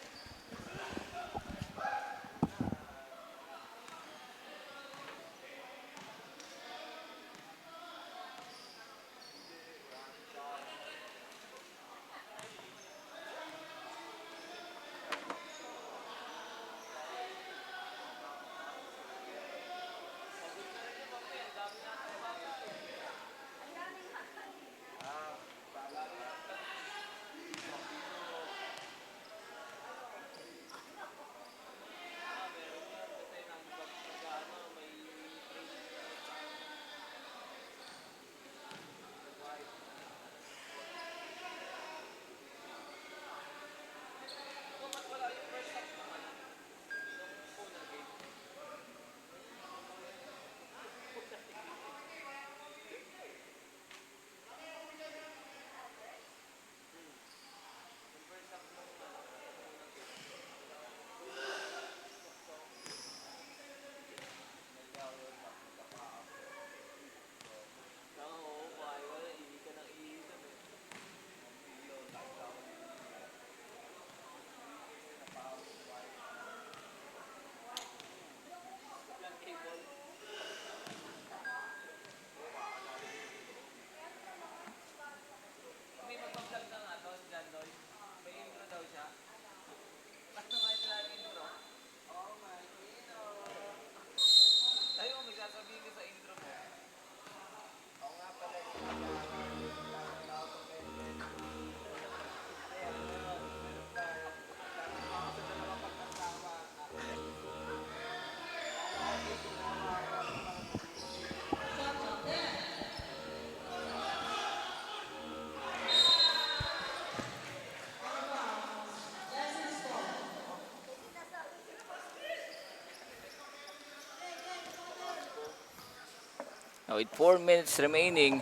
Now with 4 minutes remaining,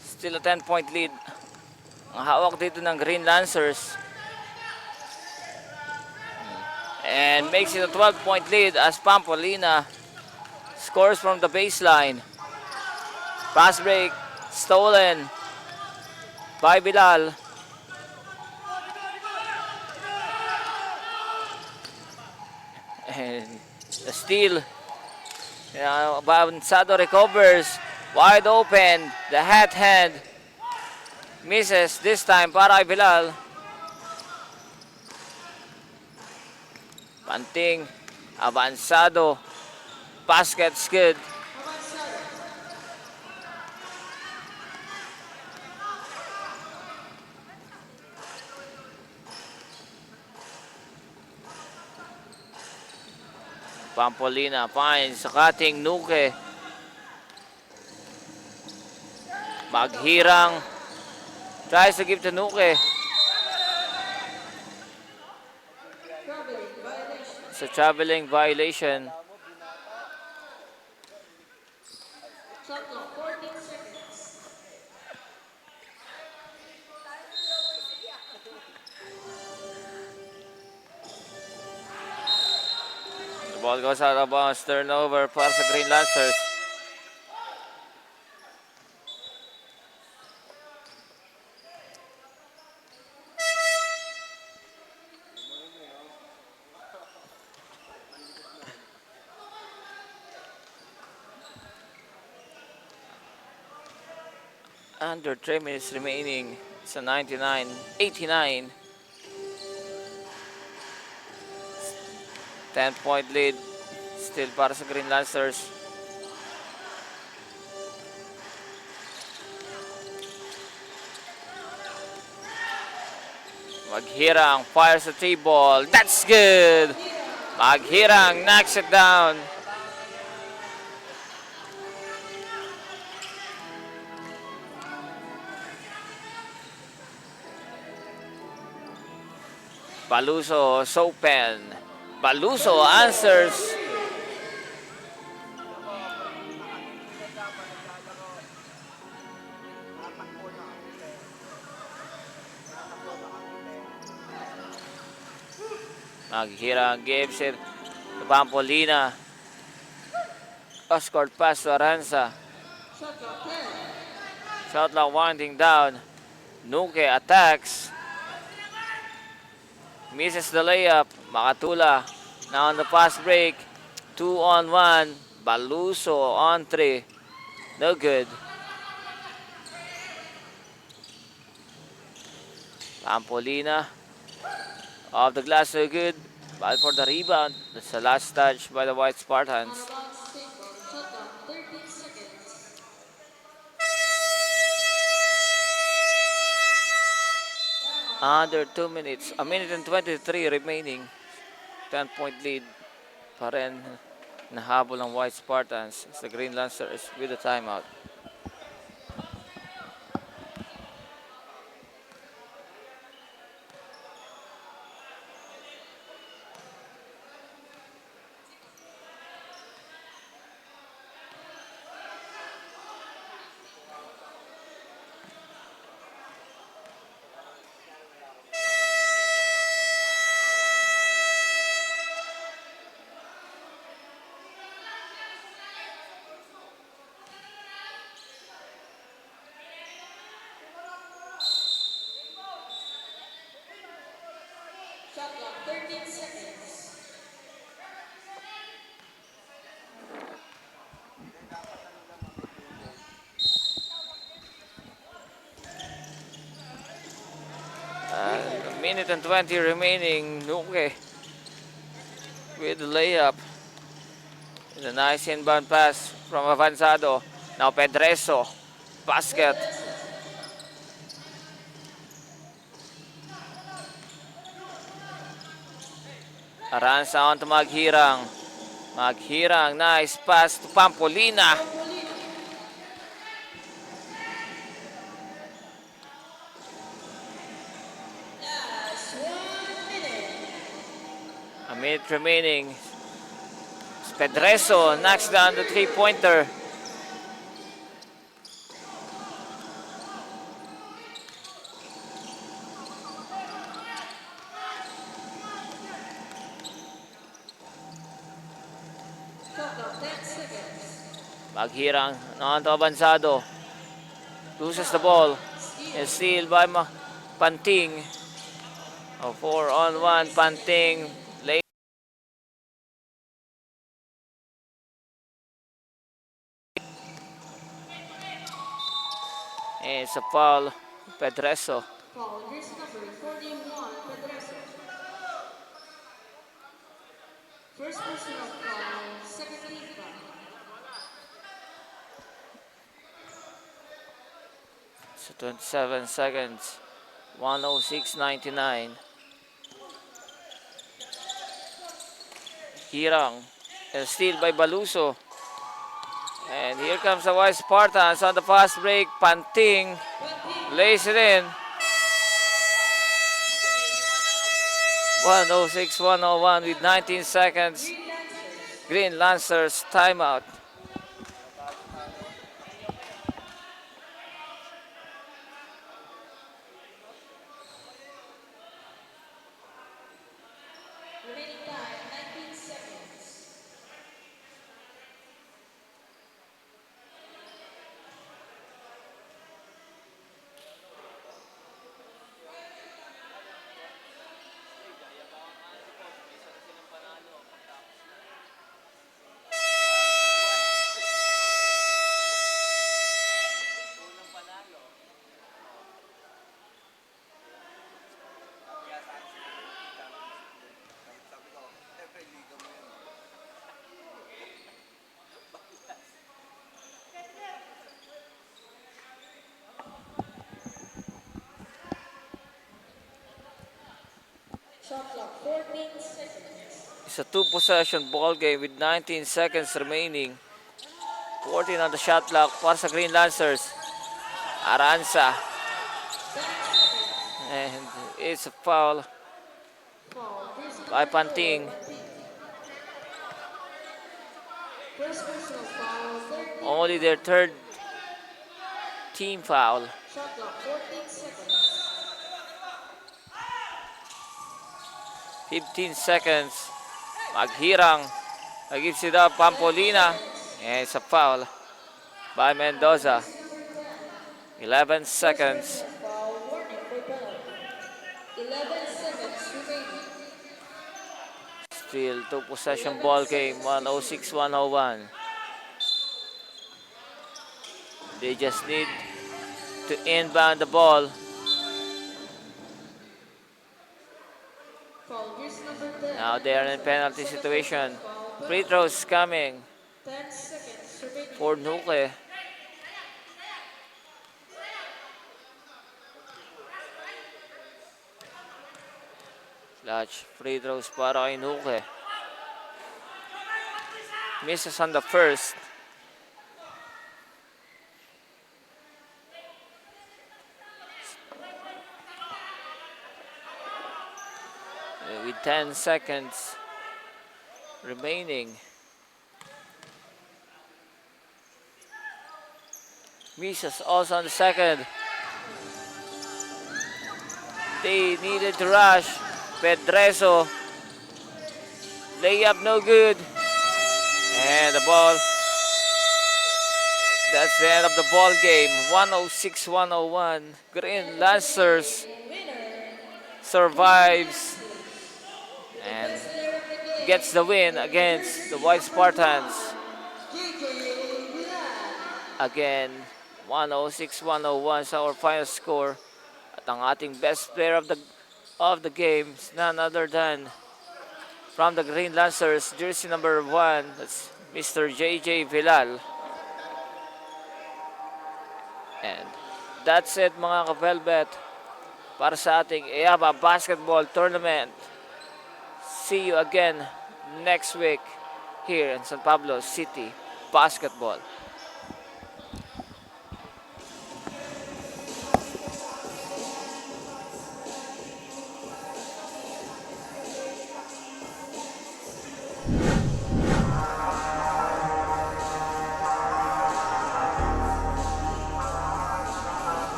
still a 10-point lead. Ang hawak dito ng Green Lancers. And makes it a 12-point lead as Pampolina scores from the baseline. Pass break, stolen by Bilal. And the steal. Avanzado recovers. Wide open. The hat hand. Misses this time para kay Bilal. Panting. Avanzado. Basket's good. Pampolina finds sa cutting Nuke. Maghirang tries to give to Nuke. It's a traveling violation. Shot clock, 14 seconds. Ball goes out of bounds. Turnover para sa Green Lancers. Under 3 minutes remaining. It's a 89. 10-point lead. Still para sa Green Lancers. Maghirang fires a 3-ball. That's good! Maghirang knocks it down. Baluso is open. Baluso answers. Maghirang gives it to Pampolina. A scored pass to Aranza. Shot clock winding down. Nuke attacks. Misses the layup. Makatula. Now on the fast break. 2-on-1. Baluso on 3. No good. Pampolina. Off the glass, no good. Ball for the rebound. That's the last touch by the White Spartans. Under 2 minutes. A minute and 23 remaining. 10-point lead pa rin. Nahabol ang White Spartans. It's the Green Lancers with the timeout. Shot clock 13 seconds. A minute and 20 remaining. Nuke with the layup. And a nice inbound pass from Avanzado. Now Pedreso. Basket. Aranza on to Maghirang. Maghirang, nice pass to Pampolina. Last 1 minute. A minute remaining. Pedreso knocks down the three-pointer. Shot clock 10 seconds. Maghirang on to Avanzado. Loses the ball. And steal by Panting. A 4-on-1 Panting. Late. And it's a foul. Pedreso. Foul, jersey number 41, Pedreso. First personal foul, second team foul. So 27 seconds. 106.99. Hirang. And steal by Baluso. And here comes the White Spartans on the fast break. Panting lays it in. 106-101 with 19 seconds. Green Lancers timeout. Remaining time, 19 seconds. Shot clock 14 seconds. It's a two-possession ball game with 19 seconds remaining. 14 on the shot clock para sa Green Lancers. Aranza. 10 seconds. And it's a foul Foul. Jersey by number 4, Panting. Panting. First personal foul, 13. Only their third team foul. Shot clock 14 seconds. 15 seconds. Maghirang. Gives it up. Pampolina. And it's a foul by Mendoza. 11 seconds. Foul, warning for penalty. 11 seconds remaining. Still two possession ball game. 106-101. They just need to inbound the ball. Foul, jersey number 10. Now they are in penalty situation. Free throws coming 10 seconds remaining. for Nuke. Clutch free throws para kay Nuke. Misses on the first. With 10 seconds remaining. Misses also on the second. They needed to rush. Pedreso. Layup no good. And the ball. That's the end of the ball game. 106-101. Green Lancers survives and gets the win against the White Spartans. Again, 106-101 sa our final score. At ang ating best player of the game is none other than from the Green Lancers, jersey number 1, that's Mr. JJ Vilal. And that's it mga ka-Velvet para sa ating EABA Basketball Tournament. See you again next week here in San Pablo City Basketball.